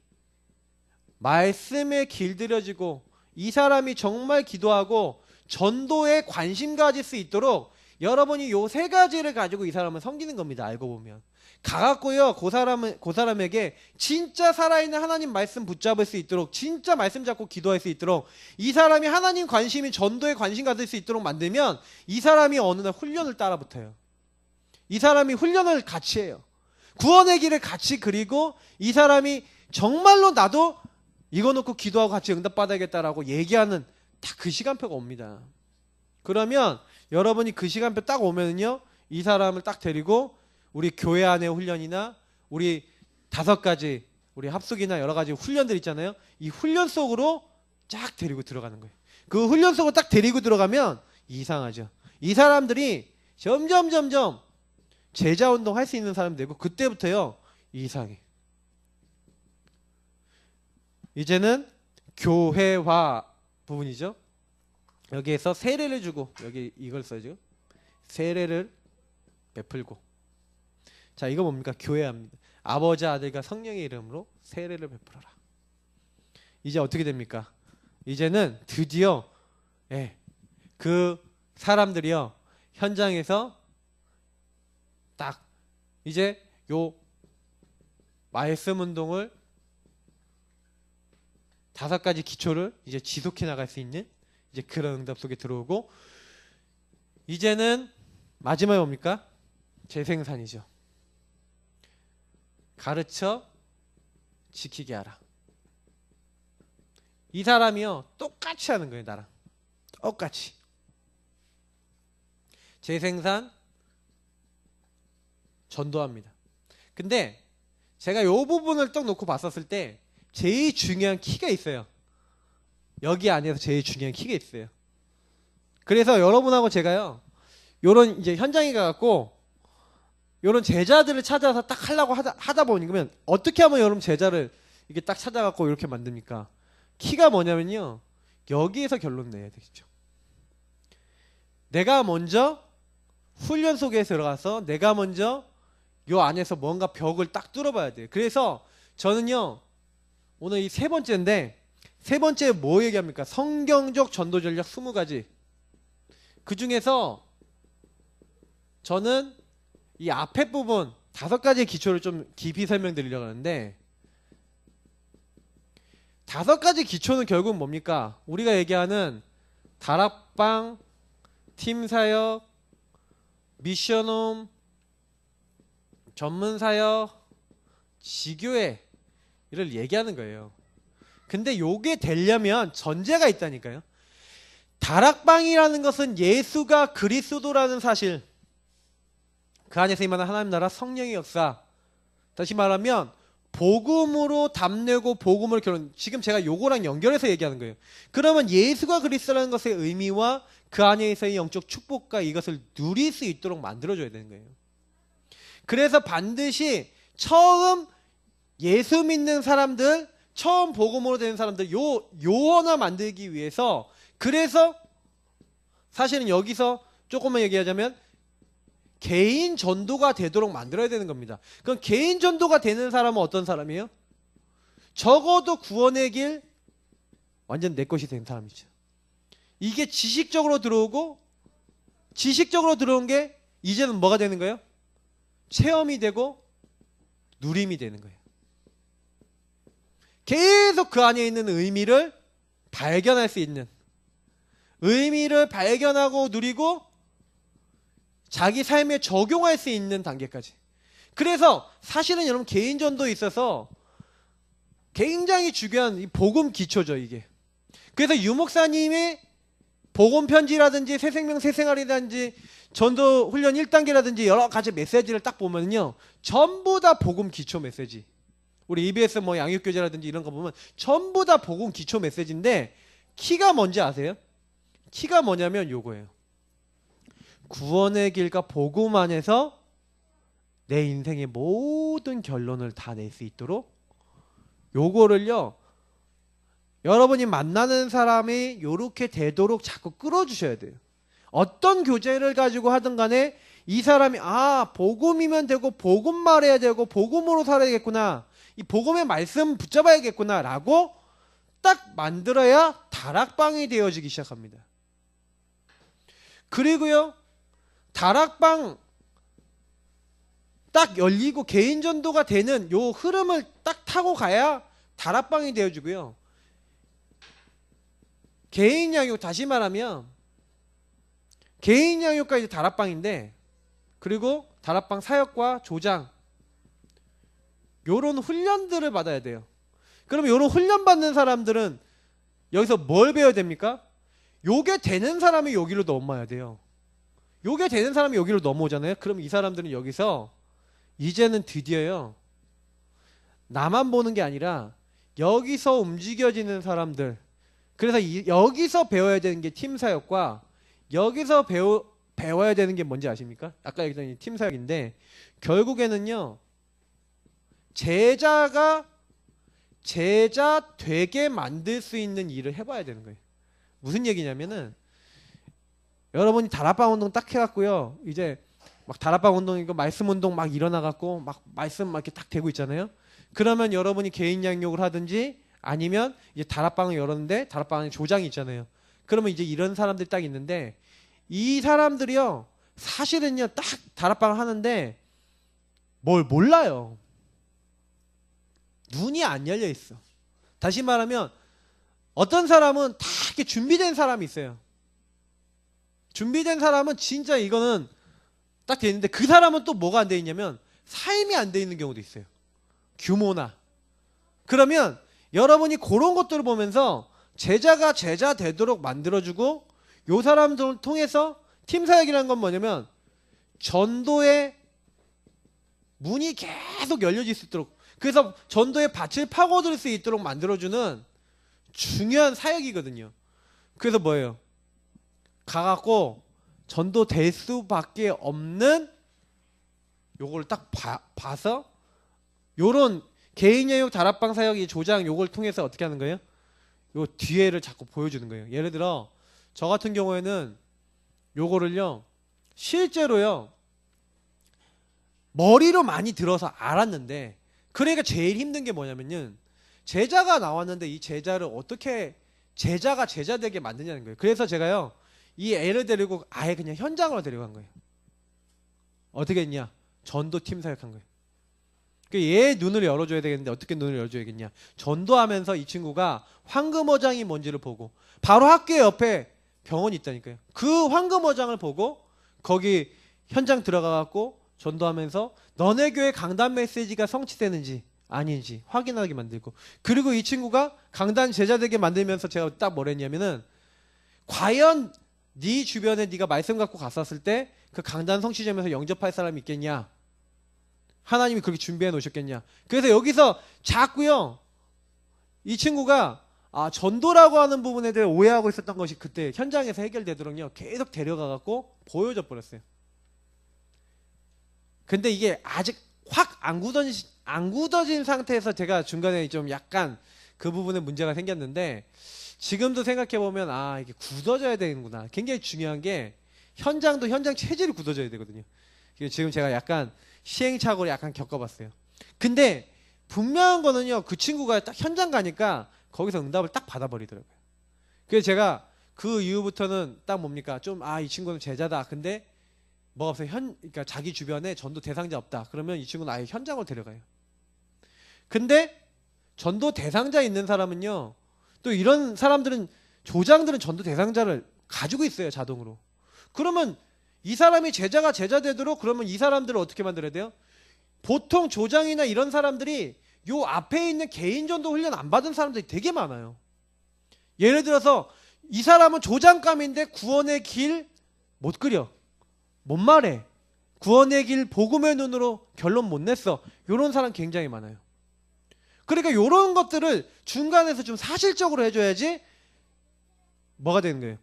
말씀에 길들여지고 이 사람이 정말 기도하고 전도에 관심 가질 수 있도록 여러분이 요 세 가지를 가지고 이 사람을 섬기는 겁니다. 알고 보면 가갖고요 그 사람에게 진짜 살아있는 하나님 말씀 붙잡을 수 있도록 진짜 말씀 잡고 기도할 수 있도록 이 사람이 하나님 관심이 전도에 관심 가질 수 있도록 만들면 이 사람이 어느 날 훈련을 따라 붙어요. 이 사람이 훈련을 같이 해요. 구원의 길을 같이 그리고 이 사람이 정말로 나도 이거 놓고 기도하고 같이 응답받아야겠다라고 얘기하는 딱 그 시간표가 옵니다. 그러면 여러분이 그 시간표 딱 오면요 이 사람을 딱 데리고 우리 교회 안의 훈련이나 우리 5가지 우리 합숙이나 여러 가지 훈련들 있잖아요. 이 훈련 속으로 쫙 데리고 들어가는 거예요. 그 훈련 속으로 딱 데리고 들어가면 이상하죠. 이 사람들이 점점 제자 운동 할 수 있는 사람 되고 그때부터요 이상해. 이제는 교회화 부분이죠. 여기에서 세례를 주고 여기 이걸 써야죠. 세례를 베풀고. 자 이거 뭡니까? 교회합니다. 아버지 아들과 성령의 이름으로 세례를 베풀어라. 이제 어떻게 됩니까? 이제는 드디어 그 사람들이요 현장에서 딱 이제 요 말씀 운동을 5가지 기초를 이제 지속해 나갈 수 있는 이제 그런 응답 속에 들어오고 이제는 마지막에 뭡니까? 재생산이죠. 가르쳐 지키게 하라. 이 사람이요 똑같이 하는 거예요. 나랑 똑같이 재생산 전도합니다. 근데 제가 이 부분을 딱 놓고 봤었을 때 제일 중요한 키가 있어요. 여기 안에서 제일 중요한 키가 있어요. 그래서 여러분하고 제가요 요런 이제 현장에 가갖고 요런 제자들을 찾아서 딱 하려고 하다 보니까 어떻게 하면 여러분 제자를 이렇게 딱 찾아갖고 이렇게 만듭니까? 키가 뭐냐면요 여기에서 결론 내야 되겠죠. 내가 먼저 훈련 속에 들어가서 내가 먼저 요 안에서 뭔가 벽을 딱 뚫어봐야 돼요. 그래서 저는요 오늘 이 3번째인데 3번째 뭐 얘기합니까? 성경적 전도 전략 20가지. 그 중에서 저는 이 앞에 부분 5가지 기초를 좀 깊이 설명드리려고 하는데 5가지 기초는 결국 뭡니까? 우리가 얘기하는 다락방, 팀사역, 미션홈, 전문사역, 지교회 이를 얘기하는 거예요. 근데 요게 되려면 전제가 있다니까요. 다락방이라는 것은 예수가 그리스도라는 사실, 그 안에서 임하는 하나님 나라 성령의 역사, 다시 말하면 복음으로 답내고 복음을 결론. 지금 제가 요거랑 연결해서 얘기하는 거예요. 그러면 예수가 그리스도라는 것의 의미와 그 안에서의 영적 축복과 이것을 누릴 수 있도록 만들어줘야 되는 거예요. 그래서 반드시 처음 예수 믿는 사람들, 처음 복음으로 되는 사람들 요 하나 만들기 위해서, 그래서 사실은 여기서 조금만 얘기하자면 개인 전도가 되도록 만들어야 되는 겁니다. 그럼 개인 전도가 되는 사람은 어떤 사람이에요? 적어도 구원의 길 완전 내 것이 된 사람이죠. 이게 지식적으로 들어오고, 지식적으로 들어온 게 이제는 뭐가 되는 거예요? 체험이 되고 누림이 되는 거예요. 계속 그 안에 있는 의미를 발견할 수 있는, 의미를 발견하고 누리고 자기 삶에 적용할 수 있는 단계까지. 그래서 사실은 여러분 개인 전도에 있어서 굉장히 중요한 이 복음 기초죠, 이게. 그래서 유목사님의 복음 편지라든지 새생명 새생활이라든지 전도 훈련 1단계라든지 여러 가지 메시지를 딱 보면요, 전부 다 복음 기초 메시지. 우리 EBS 뭐 양육교재라든지 이런 거 보면 전부 다 복음 기초 메시지인데, 키가 뭔지 아세요? 키가 뭐냐면 요거예요. 구원의 길과 복음 안에서 내 인생의 모든 결론을 다 낼 수 있도록, 요거를요 여러분이 만나는 사람이 요렇게 되도록 자꾸 끌어주셔야 돼요. 어떤 교재를 가지고 하든 간에 이 사람이 복음이면 되고 복음 말해야 되고 복음으로 살아야겠구나, 이 복음의 말씀 붙잡아야겠구나 라고 딱 만들어야 다락방이 되어지기 시작합니다. 그리고요 다락방 딱 열리고 개인 전도가 되는 요 흐름을 딱 타고 가야 다락방이 되어지고요. 개인 양육, 다시 말하면 개인 양육과 이제 다락방인데, 그리고 다락방 사역과 조장, 요런 훈련들을 받아야 돼요. 그러면 요런 훈련 받는 사람들은 여기서 뭘 배워야 됩니까? 요게 되는 사람이 여기로 넘어야 돼요. 요게 되는 사람이 여기로 넘어오잖아요. 그럼 이 사람들은 여기서 이제는 드디어요, 나만 보는 게 아니라 여기서 움직여지는 사람들. 그래서 여기서 배워야 되는 게 팀사역과, 여기서 배워야 되는 게 뭔지 아십니까? 아까 얘기했던 팀사역인데, 결국에는요 제자가 제자 되게 만들 수 있는 일을 해봐야 되는 거예요. 무슨 얘기냐면은, 여러분이 다락방 운동 딱 해갖고요, 이제 막 다락방 운동이고 말씀 운동 막 일어나갖고 막 말씀 막 이렇게 딱 되고 있잖아요. 그러면 여러분이 개인 양육을 하든지 아니면 이제 다락방을 열었는데 다락방 안에 조장이 있잖아요. 그러면 이제 이런 사람들이 딱 있는데, 이 사람들이요 사실은요 딱 다락방을 하는데 뭘 몰라요. 눈이 안 열려 있어. 다시 말하면 어떤 사람은 다 이렇게 준비된 사람이 있어요. 준비된 사람은 진짜 이거는 딱 돼 있는데, 그 사람은 또 뭐가 안 돼 있냐면 삶이 안 돼 있는 경우도 있어요. 규모나. 그러면 여러분이 그런 것들을 보면서 제자가 제자 되도록 만들어주고, 요 사람들을 통해서 팀사역이라는 건 뭐냐면 전도의 문이 계속 열려질 수 있도록, 그래서 전도의 밭을 파고들 수 있도록 만들어주는 중요한 사역이거든요. 그래서 뭐예요? 가갖고 전도 될 수밖에 없는 요걸 딱 봐서, 요런 개인 양육 다락방 사역이 조장 요걸 통해서 어떻게 하는 거예요? 요 뒤에를 자꾸 보여주는 거예요. 예를 들어 저 같은 경우에는 요거를요 실제로요 머리로 많이 들어서 알았는데, 그러니까 제일 힘든 게 뭐냐면요, 제자가 나왔는데 이 제자를 어떻게 제자가 제자 되게 만드냐는 거예요. 그래서 제가요 이 애를 데리고 아예 그냥 현장으로 데려간 거예요. 어떻게 했냐? 전도팀 사역한 거예요. 얘 눈을 열어줘야 되겠는데 어떻게 눈을 열어줘야겠냐? 전도하면서 이 친구가 황금어장이 뭔지를 보고, 바로 학교 옆에 병원이 있다니까요. 그 황금어장을 보고 거기 현장 들어가갖고 전도하면서 너네 교회 강단 메시지가 성취되는지 아닌지 확인하게 만들고, 그리고 이 친구가 강단 제자 되게 만들면서 제가 딱 뭐랬냐면은, 과연 네 주변에 네가 말씀 갖고 갔었을 때 그 강단 성취점에서 영접할 사람이 있겠냐? 하나님이 그렇게 준비해 놓으셨겠냐? 그래서 여기서 자꾸요 이 친구가 전도라고 하는 부분에 대해 오해하고 있었던 것이 그때 현장에서 해결되도록요 계속 데려가갖고 보여줘 버렸어요. 근데 이게 아직 확 안 굳어진 상태에서 제가 중간에 좀 약간 그 부분에 문제가 생겼는데, 지금도 생각해보면 이게 굳어져야 되는구나. 굉장히 중요한 게 현장도 현장 체질이 굳어져야 되거든요. 지금 제가 약간 시행착오를 약간 겪어봤어요. 근데 분명한 거는요, 그 친구가 딱 현장 가니까 거기서 응답을 딱 받아버리더라고요. 그래서 제가 그 이후부터는 딱 뭡니까? 좀 이 친구는 제자다. 근데 뭐가 없어요. 그러니까 자기 주변에 전도 대상자 없다. 그러면 이 친구는 아예 현장으로 데려가요. 근데 전도 대상자 있는 사람은요, 또 이런 사람들은 조장들은 전도 대상자를 가지고 있어요, 자동으로. 그러면 이 사람이 제자가 제자 되도록, 그러면 이 사람들을 어떻게 만들어야 돼요? 보통 조장이나 이런 사람들이 요 앞에 있는 개인 전도 훈련 안 받은 사람들이 되게 많아요. 예를 들어서 이 사람은 조장감인데 구원의 길 못 그려, 못 말해, 구원의 길 복음의 눈으로 결론 못 냈어. 요런 사람 굉장히 많아요. 그러니까 요런 것들을 중간에서 좀 사실적으로 해줘야지 뭐가 되는 거예요?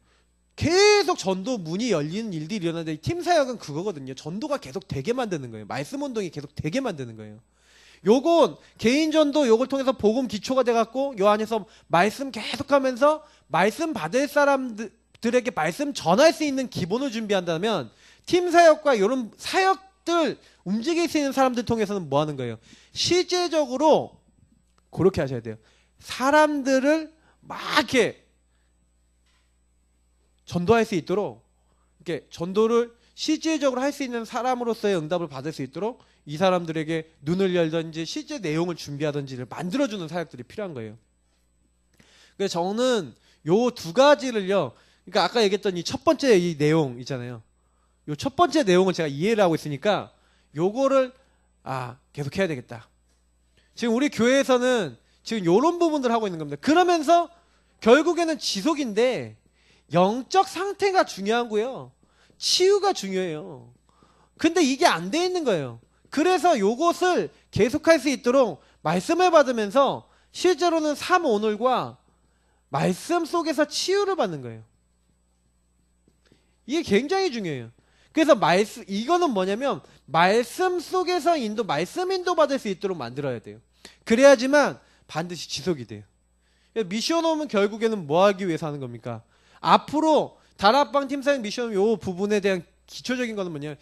계속 전도 문이 열리는 일들이 일어나는데, 팀 사역은 그거거든요. 전도가 계속 되게 만드는 거예요. 말씀 운동이 계속 되게 만드는 거예요. 요건 개인 전도, 요걸 통해서 복음 기초가 돼갖고 요 안에서 말씀 계속하면서 말씀 받을 사람들에게 말씀 전할 수 있는 기본을 준비한다면, 팀 사역과 요런 사역들 움직일 수 있는 사람들 통해서는 뭐 하는 거예요? 실제적으로 그렇게 하셔야 돼요. 사람들을 막 이렇게 전도할 수 있도록, 이렇게 전도를 실질적으로 할 수 있는 사람으로서의 응답을 받을 수 있도록 이 사람들에게 눈을 열든지 실제 내용을 준비하든지를 만들어주는 사역들이 필요한 거예요. 그래서 저는 요 두 가지를요, 그러니까 아까 얘기했던 이 첫 번째 이 내용 있잖아요. 요 첫 번째 내용을 제가 이해를 하고 있으니까 요거를 계속 해야 되겠다. 지금 우리 교회에서는 지금 요런 부분들 하고 있는 겁니다. 그러면서 결국에는 지속인데 영적 상태가 중요한 거예요. 치유가 중요해요. 근데 이게 안 돼 있는 거예요. 그래서 요것을 계속할 수 있도록 말씀을 받으면서 실제로는 삶 오늘과 말씀 속에서 치유를 받는 거예요. 이게 굉장히 중요해요. 그래서 이거는 뭐냐면 말씀 속에서 말씀 인도 받을 수 있도록 만들어야 돼요. 그래야지만 반드시 지속이 돼요. 미션홈은 결국에는 뭐 하기 위해서 하는 겁니까? 앞으로 다락방 팀사역 미션 요 부분에 대한 기초적인 거는 뭐냐?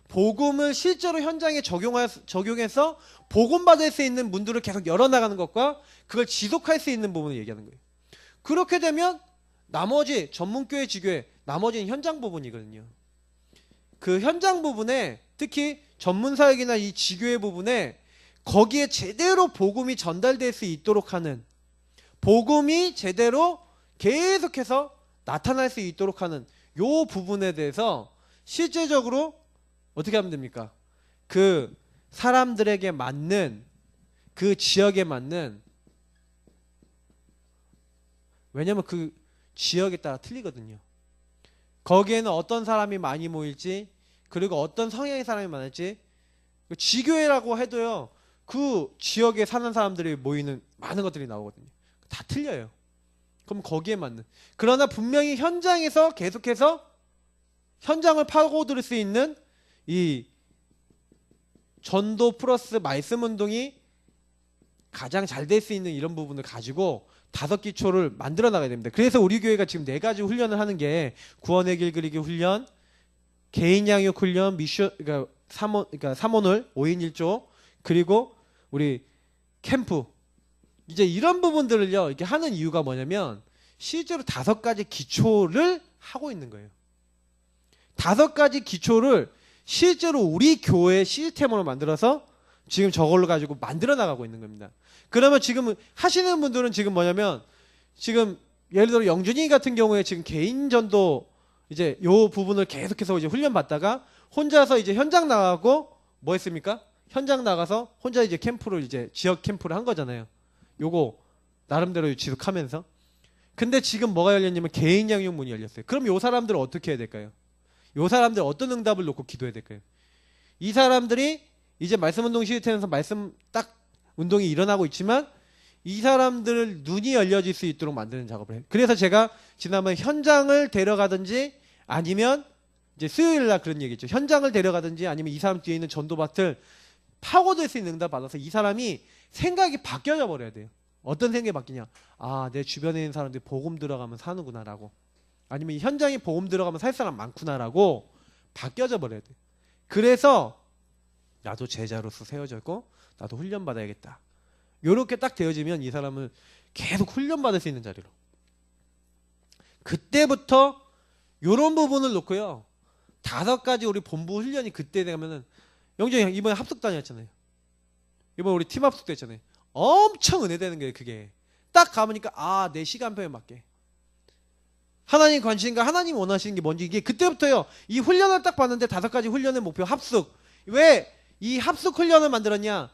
복음을 실제로 현장에 적용해서 복음 받을 수 있는 문들을 계속 열어나가는 것과 그걸 지속할 수 있는 부분을 얘기하는 거예요. 그렇게 되면 나머지 전문교회 지교회 나머지는 현장 부분이거든요. 그 현장 부분에 특히 전문사역이나 이 지교회 부분에 거기에 제대로 복음이 전달될 수 있도록 하는, 복음이 제대로 계속해서 나타날 수 있도록 하는 요 부분에 대해서 실제적으로 어떻게 하면 됩니까? 그 사람들에게 맞는, 그 지역에 맞는, 왜냐면 그 지역에 따라 틀리거든요. 거기에는 어떤 사람이 많이 모일지, 그리고 어떤 성향의 사람이 많을지, 지교회라고 해도요, 그 지역에 사는 사람들이 모이는 많은 것들이 나오거든요. 다 틀려요. 그럼 거기에 맞는. 그러나 분명히 현장에서 계속해서 현장을 파고들 수 있는 이 전도 플러스 말씀 운동이 가장 잘 될 수 있는 이런 부분을 가지고 5기초를 만들어 나가야 됩니다. 그래서 우리 교회가 지금 4가지 훈련을 하는 게 구원의 길 그리기 훈련, 개인 양육 훈련, 그러니까 3원을 5인 1조, 그리고 우리 캠프. 이제 이런 부분들을요, 이렇게 하는 이유가 뭐냐면 실제로 5가지 기초를 하고 있는 거예요. 5가지 기초를 실제로 우리 교회 시스템으로 만들어서 지금 저걸로 가지고 만들어 나가고 있는 겁니다. 그러면 지금 하시는 분들은 지금 뭐냐면, 지금 예를 들어 영준이 같은 경우에 지금 개인 전도 이제 요 부분을 계속해서 이제 훈련 받다가 혼자서 이제 현장 나가고 뭐 했습니까? 현장 나가서 혼자 이제 캠프를 이제 지역 캠프를 한 거잖아요. 요거 나름대로 지속하면서. 근데 지금 뭐가 열렸냐면 개인 양육 문이 열렸어요. 그럼 요 사람들은 어떻게 해야 될까요? 요 사람들 어떤 응답을 놓고 기도해야 될까요? 이 사람들이 이제 말씀 운동 시스템에서 말씀 딱 운동이 일어나고 있지만 이 사람들 눈이 열려질 수 있도록 만드는 작업을 해요. 그래서 제가 지난번에 현장을 데려가든지 아니면 이제 수요일 날 그런 얘기했죠. 현장을 데려가든지 아니면 이 사람 뒤에 있는 전도밭을 파고들 수 있는 응답 받아서 이 사람이 생각이 바뀌어져 버려야 돼요. 어떤 생각이 바뀌냐? 아, 내 주변에 있는 사람들이 복음 들어가면 사는구나라고. 아니면 이 현장에 복음 들어가면 살 사람 많구나라고 바뀌어져 버려야 돼요. 그래서 나도 제자로서 세워졌고 나도 훈련 받아야겠다. 요렇게 딱 되어지면 이 사람을 계속 훈련 받을 수 있는 자리로. 그때부터 요런 부분을 놓고요. 5가지 우리 본부 훈련이 그때 되면은 영정이 형 이번에 합숙 다녔잖아요. 이번에 우리 팀 합숙도 했잖아요. 엄청 은혜되는 거예요. 그게 딱 가보니까 아, 내 시간표에 맞게 하나님 관심과 하나님 원하시는 게 뭔지 이게 그때부터요. 이 훈련을 딱 봤는데 5가지 훈련의 목표 합숙. 왜 이 합숙 훈련을 만들었냐?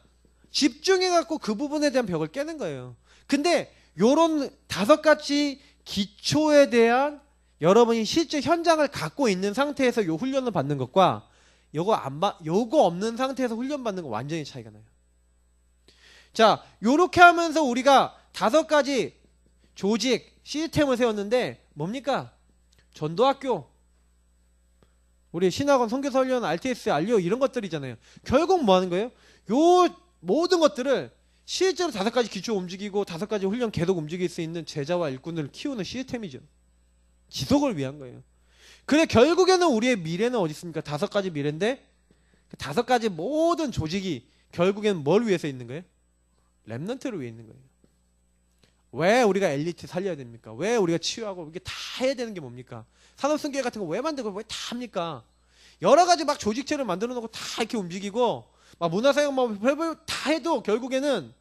집중해갖고 그 부분에 대한 벽을 깨는 거예요. 근데 요런 5가지 기초에 대한 여러분이 실제 현장을 갖고 있는 상태에서 요 훈련을 받는 것과 요거 없는 상태에서 훈련 받는 거 완전히 차이가 나요. 자, 요렇게 하면서 우리가 5가지 조직, 시스템을 세웠는데 뭡니까? 전도학교, 우리 신학원, 선교사 훈련, RTS, 알리오 이런 것들이잖아요. 결국 뭐 하는 거예요? 요 모든 것들을 실제로 5가지 기초 움직이고 5가지 훈련 계속 움직일 수 있는 제자와 일꾼을 키우는 시스템이죠. 지속을 위한 거예요. 그래 결국에는 우리의 미래는 어디 있습니까? 5가지 미래인데 그 5가지 모든 조직이 결국에는 뭘 위해서 있는 거예요? 렘넌트를 위해 있는 거예요. 왜 우리가 엘리트 살려야 됩니까? 왜 우리가 치유하고 이게 다 해야 되는 게 뭡니까? 산업승계 같은 거 왜 만들고 왜 다 합니까? 여러 가지 막 조직체를 만들어 놓고 다 이렇게 움직이고 막 문화사역 뭐 별별 다 해도 결국에는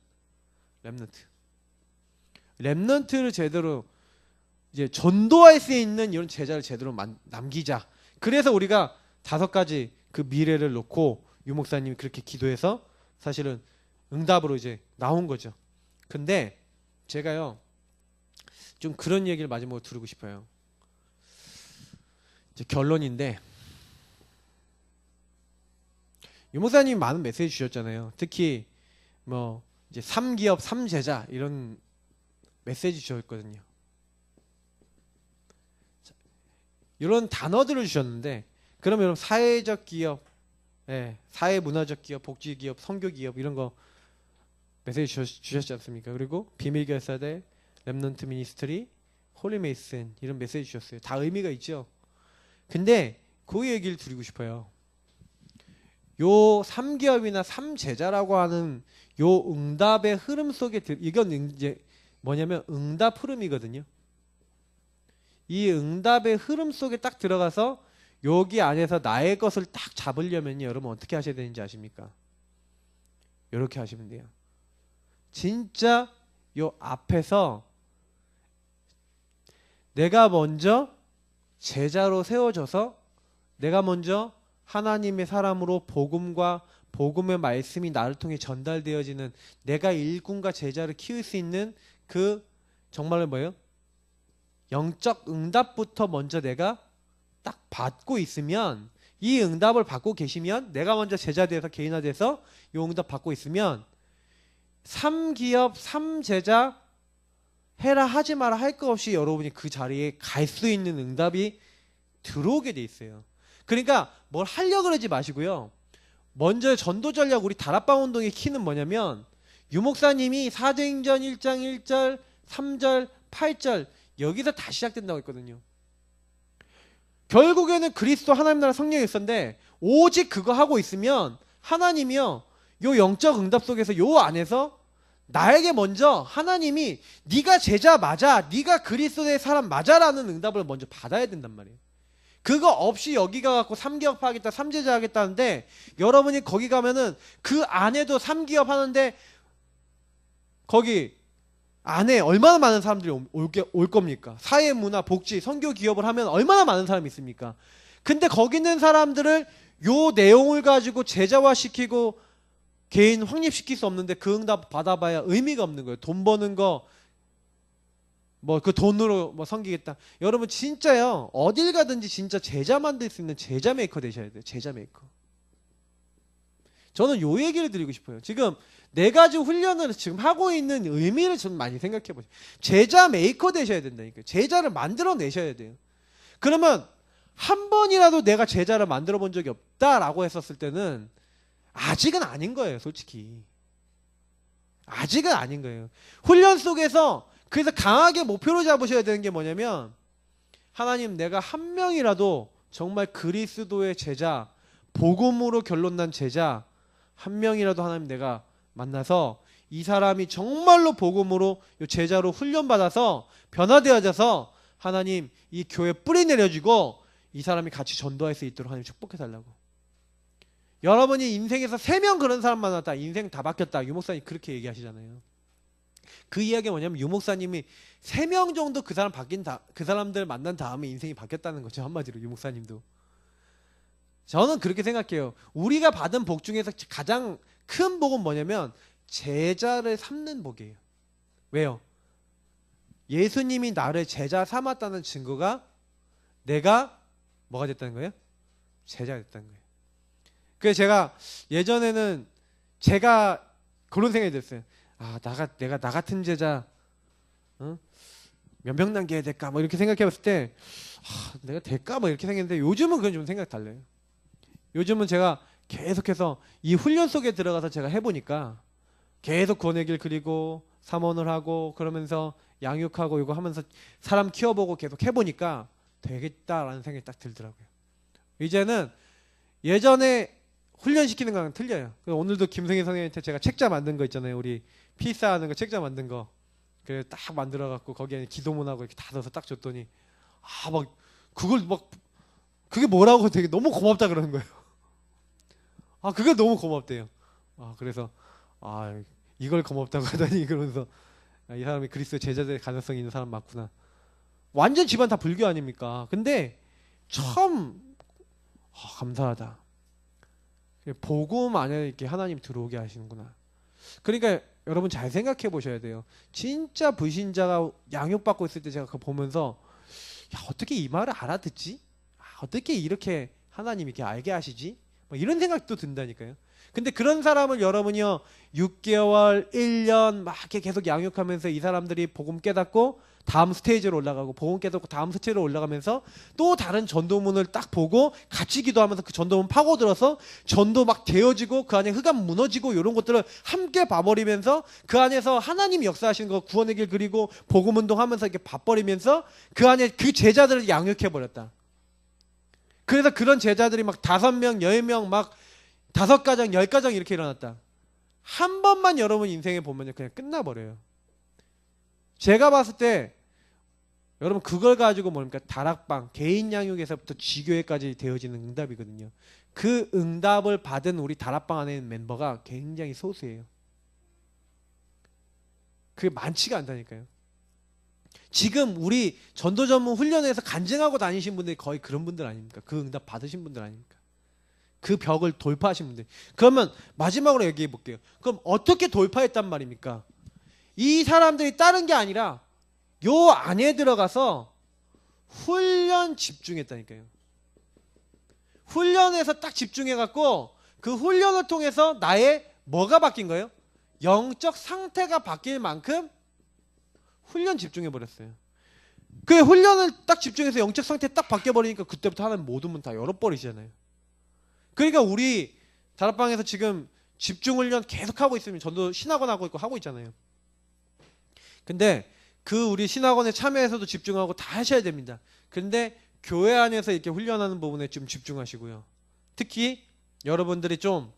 렘넌트를 제대로 이제 전도할 수 있는 이런 제자를 제대로 남기자. 그래서 우리가 5가지 그 미래를 놓고 유 목사님이 그렇게 기도해서 사실은 응답으로 이제 나온 거죠. 근데 제가요 좀 그런 얘기를 마지막으로 드리고 싶어요. 이제 결론인데 유 목사님이 많은 메시지 주셨잖아요. 특히 뭐 이제 3기업 3제자 이런 메시지 주셨거든요. 이런 단어들을 주셨는데 그러면 여러분 사회적 기업, 사회문화적 기업, 복지기업, 선교기업 이런 거 메시지 주셨지 않습니까? 그리고 비밀결사대, 렘넌트 미니스트리, 홀리메이슨 이런 메시지 주셨어요. 다 의미가 있죠. 근데 그 얘기를 드리고 싶어요. 요 3기업이나 3제자라고 하는 요 응답의 흐름 속에 이건 이제 뭐냐면 응답 흐름이거든요. 이 응답의 흐름 속에 딱 들어가서 여기 안에서 나의 것을 딱 잡으려면 여러분 어떻게 하셔야 되는지 아십니까? 이렇게 하시면 돼요. 진짜 요 앞에서 내가 먼저 제자로 세워져서 내가 먼저 하나님의 사람으로 복음과 복음의 말씀이 나를 통해 전달되어지는 내가 일꾼과 제자를 키울 수 있는 그 정말로 뭐예요? 영적 응답부터 먼저 내가 딱 받고 있으면 이 응답을 받고 계시면 내가 먼저 제자 돼서 개인화돼서 이 응답 받고 있으면 3기업 3제자 해라 하지 마라 할 거 없이 여러분이 그 자리에 갈 수 있는 응답이 들어오게 돼 있어요. 그러니까 뭘 하려고 그러지 마시고요. 먼저 전도 전략 우리 다락방 운동의 키는 뭐냐면 유 목사님이 사도행전 1장 1절 3절 8절 여기서 다 시작된다고 했거든요. 결국에는 그리스도 하나님 나라 성령이 있었는데 오직 그거 하고 있으면 하나님이요 요 영적 응답 속에서 요 안에서 나에게 먼저 하나님이 네가 제자 맞아, 네가 그리스도의 사람 맞아라는 응답을 먼저 받아야 된단 말이에요. 그거 없이 여기 가갖고 3기업 하겠다 3제자 하겠다는데 여러분이 거기 가면은 그 안에도 3기업 하는데 거기 안에 얼마나 많은 사람들이 올 겁니까? 사회, 문화, 복지, 선교 기업을 하면 얼마나 많은 사람이 있습니까? 근데 거기 있는 사람들을 요 내용을 가지고 제자화시키고 개인 확립시킬 수 없는데 그 응답 받아봐야 의미가 없는 거예요. 돈 버는 거 뭐 그 돈으로 뭐 섬기겠다. 여러분 진짜요. 어딜 가든지 진짜 제자 만들 수 있는 제자 메이커 되셔야 돼요. 제자 메이커. 저는 요 얘기를 드리고 싶어요. 지금 네 가지 훈련을 지금 하고 있는 의미를 좀 많이 생각해 보세요. 제자 메이커 되셔야 된다니까요. 제자를 만들어 내셔야 돼요. 그러면 한 번이라도 내가 제자를 만들어 본 적이 없다라고 했었을 때는 아직은 아닌 거예요, 솔직히. 아직은 아닌 거예요. 훈련 속에서 그래서 강하게 목표로 잡으셔야 되는 게 뭐냐면, 하나님, 내가 한 명이라도 정말 그리스도의 제자, 복음으로 결론난 제자 한 명이라도 하나님 내가 만나서 이 사람이 정말로 복음으로 제자로 훈련받아서 변화되어져서 하나님 이 교회 뿌리 내려주고 이 사람이 같이 전도할 수 있도록 하나님 축복해달라고. 여러분이 인생에서 3명 그런 사람 만났다, 인생 다 바뀌었다, 유 목사님 그렇게 얘기하시잖아요. 그 이야기가 뭐냐면 유 목사님이 3명 정도 그 사람들 만난 다음에 인생이 바뀌었다는 거죠. 한마디로 유 목사님도. 저는 그렇게 생각해요. 우리가 받은 복 중에서 가장 큰 복은 뭐냐면 제자를 삼는 복이에요. 왜요? 예수님이 나를 제자 삼았다는 증거가 내가 뭐가 됐다는 거예요? 제자가 됐다는 거예요. 그래서 제가 예전에는 제가 그런 생각이 들었어요. 아, 내가 나 같은 제자 몇 명 남겨야 될까? 뭐 이렇게 생각해 봤을 때 내가 될까? 뭐 이렇게 생각했는데 요즘은 그건 좀 생각 달라요. 요즘은 제가 계속해서 이 훈련 속에 들어가서 제가 해보니까 계속 구원의 길 그리고 삼원을 하고 그러면서 양육하고 이거 하면서 사람 키워보고 계속 해보니까 되겠다라는 생각이 딱 들더라고요. 이제는 예전에 훈련시키는 거랑 틀려요. 오늘도 김승희 선생님한테 제가 책자 만든 거 있잖아요. 우리 피사 하는 거 책자 만든 거. 그래서 딱 만들어갖고 거기에 기도문하고 이렇게 다 넣어서 딱 줬더니 막 그걸 막 그게 뭐라고 되게 너무 고맙다 그러는 거예요. 그게 너무 고맙대요. 그래서 이걸 고맙다고 하다니 그러면서 이 사람이 그리스도의 제자될 가능성이 있는 사람 맞구나. 완전 집안 다 불교 아닙니까? 근데 참 감사하다. 복음 안에 이렇게 하나님 들어오게 하시는구나. 그러니까 여러분 잘 생각해 보셔야 돼요. 진짜 불신자가 양육받고 있을 때 제가 그거 보면서 어떻게 이 말을 알아듣지? 어떻게 이렇게 하나님 이렇게 알게 하시지? 뭐 이런 생각도 든다니까요. 근데 그런 사람을 여러분이요 6개월, 1년 막 이렇게 계속 양육하면서 이 사람들이 복음 깨닫고 다음 스테이지로 올라가고 복음 깨닫고 다음 스테이지로 올라가면서 또 다른 전도문을 딱 보고 같이 기도하면서 그 전도문 파고들어서 전도 막 되어지고 그 안에 흑암 무너지고 이런 것들을 함께 봐버리면서 그 안에서 하나님이 역사하시는 거 구원의 길 그리고 복음 운동하면서 이렇게 봐버리면서 그 안에 그 제자들을 양육해버렸다. 그래서 그런 제자들이 막 5명, 10명 막 5가정, 10가정 이렇게 일어났다. 한 번만 여러분 인생에 보면 그냥 끝나버려요. 제가 봤을 때 여러분 그걸 가지고 뭡니까? 다락방, 개인 양육에서부터 지교회까지 되어지는 응답이거든요. 그 응답을 받은 우리 다락방 안에 있는 멤버가 굉장히 소수예요. 그게 많지가 않다니까요. 지금 우리 전도 전문 훈련에서 간증하고 다니신 분들이 거의 그런 분들 아닙니까? 그 응답 받으신 분들 아닙니까? 그 벽을 돌파하신 분들. 그러면 마지막으로 얘기해 볼게요. 그럼 어떻게 돌파했단 말입니까? 이 사람들이 다른 게 아니라 요 안에 들어가서 훈련 집중했다니까요. 훈련에서 딱 집중해갖고 그 훈련을 통해서 나의 뭐가 바뀐 거예요? 영적 상태가 바뀔 만큼 훈련 집중해버렸어요. 그 훈련을 딱 집중해서 영적 상태 딱 바뀌어버리니까 그때부터 하나님 모든 문 다 열어버리시잖아요. 그러니까 우리 다락방에서 지금 집중훈련 계속하고 있으면 전도 신학원 하고 있잖아요. 근데 그 우리 신학원에 참여해서도 집중하고 다 하셔야 됩니다. 근데 교회 안에서 이렇게 훈련하는 부분에 좀 집중하시고요. 특히 여러분들이 좀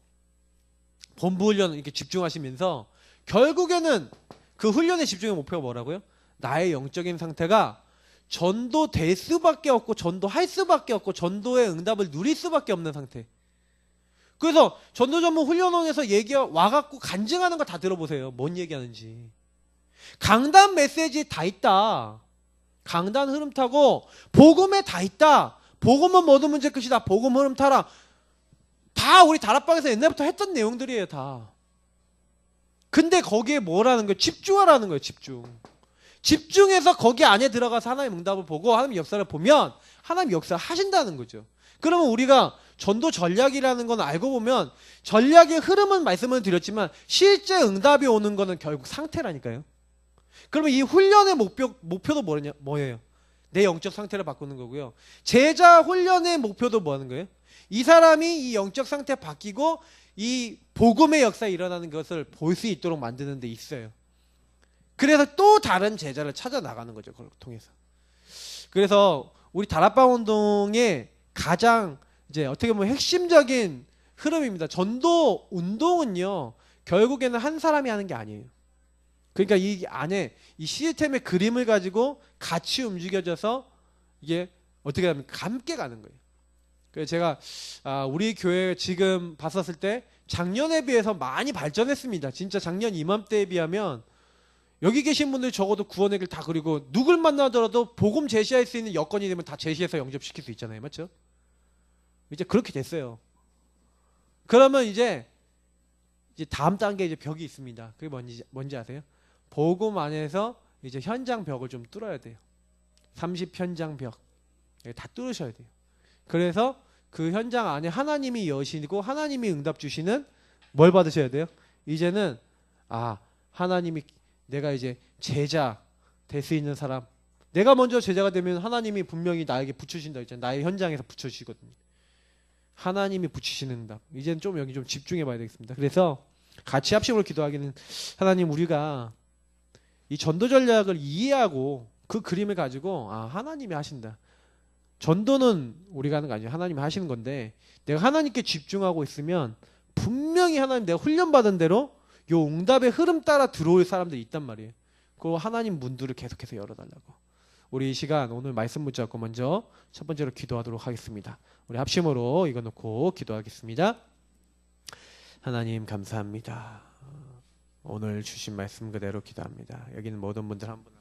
본부 훈련 이렇게 집중하시면서 결국에는 그 훈련의 집중의 목표가 뭐라고요? 나의 영적인 상태가 전도될 수밖에 없고 전도할 수밖에 없고 전도의 응답을 누릴 수밖에 없는 상태. 그래서 전도 전문 훈련원에서 와갖고 간증하는 거 다 들어보세요. 뭔 얘기하는지. 강단 메시지 다 있다. 강단 흐름 타고 복음에 다 있다. 복음은 모든 문제 끝이다. 복음 흐름 타라. 다 우리 다락방에서 옛날부터 했던 내용들이에요. 다. 근데 거기에 뭐라는 거예요? 집중하라는 거예요. 집중해서 거기 안에 들어가서 하나님 응답을 보고 하나님 역사를 보면 하나님 역사를 하신다는 거죠. 그러면 우리가 전도 전략이라는 건 알고 보면 전략의 흐름은 말씀을 드렸지만 실제 응답이 오는 거는 결국 상태라니까요. 그러면 이 훈련의 목표도 뭐예요? 내 영적 상태를 바꾸는 거고요. 제자 훈련의 목표도 뭐 하는 거예요? 이 사람이 이 영적 상태 바뀌고 이 복음의 역사에 일어나는 것을 볼 수 있도록 만드는 데 있어요. 그래서 또 다른 제자를 찾아 나가는 거죠. 그걸 통해서. 그래서 우리 다락방 운동의 가장 이제 어떻게 보면 핵심적인 흐름입니다. 전도 운동은요, 결국에는 한 사람이 하는 게 아니에요. 그러니까 이 안에 이 시스템의 그림을 가지고 같이 움직여져서 이게 어떻게 하면 함께 가는 거예요. 그래서 제가 우리 교회 지금 봤었을 때 작년에 비해서 많이 발전했습니다. 진짜 작년 이맘때에 비하면 여기 계신 분들 적어도 구원의 길 다 그리고 누굴 만나더라도 복음 제시할 수 있는 여건이 되면 다 제시해서 영접시킬 수 있잖아요. 맞죠? 이제 그렇게 됐어요. 그러면 이제 다음 단계 이제 벽이 있습니다. 그게 뭔지 아세요? 복음 안에서 이제 현장 벽을 좀 뚫어야 돼요. 30 현장 벽. 다 뚫으셔야 돼요. 그래서 그 현장 안에 하나님이 여시고 하나님이 응답 주시는 뭘 받으셔야 돼요? 이제는 하나님이 내가 이제 제자 될 수 있는 사람, 내가 먼저 제자가 되면 하나님이 분명히 나에게 붙여주신다 했잖아요. 나의 현장에서 붙여주시거든요. 하나님이 붙이시는 응답. 이제는 좀 여기 좀 집중해 봐야 되겠습니다. 그래서 같이 합심으로 기도하기는 하나님, 우리가 이 전도 전략을 이해하고 그 그림을 가지고 하나님이 하신다. 전도는 우리가 하는 거 아니에요. 하나님이 하시는 건데 내가 하나님께 집중하고 있으면 분명히 하나님 내가 훈련받은 대로 요 응답의 흐름 따라 들어올 사람들이 있단 말이에요. 그 하나님 문들을 계속해서 열어달라고. 우리 이 시간 오늘 말씀 붙잡고 먼저 첫 번째로 기도하도록 하겠습니다. 우리 합심으로 이거 놓고 기도하겠습니다. 하나님 감사합니다. 오늘 주신 말씀 그대로 기도합니다. 여기는 모든 분들 한 분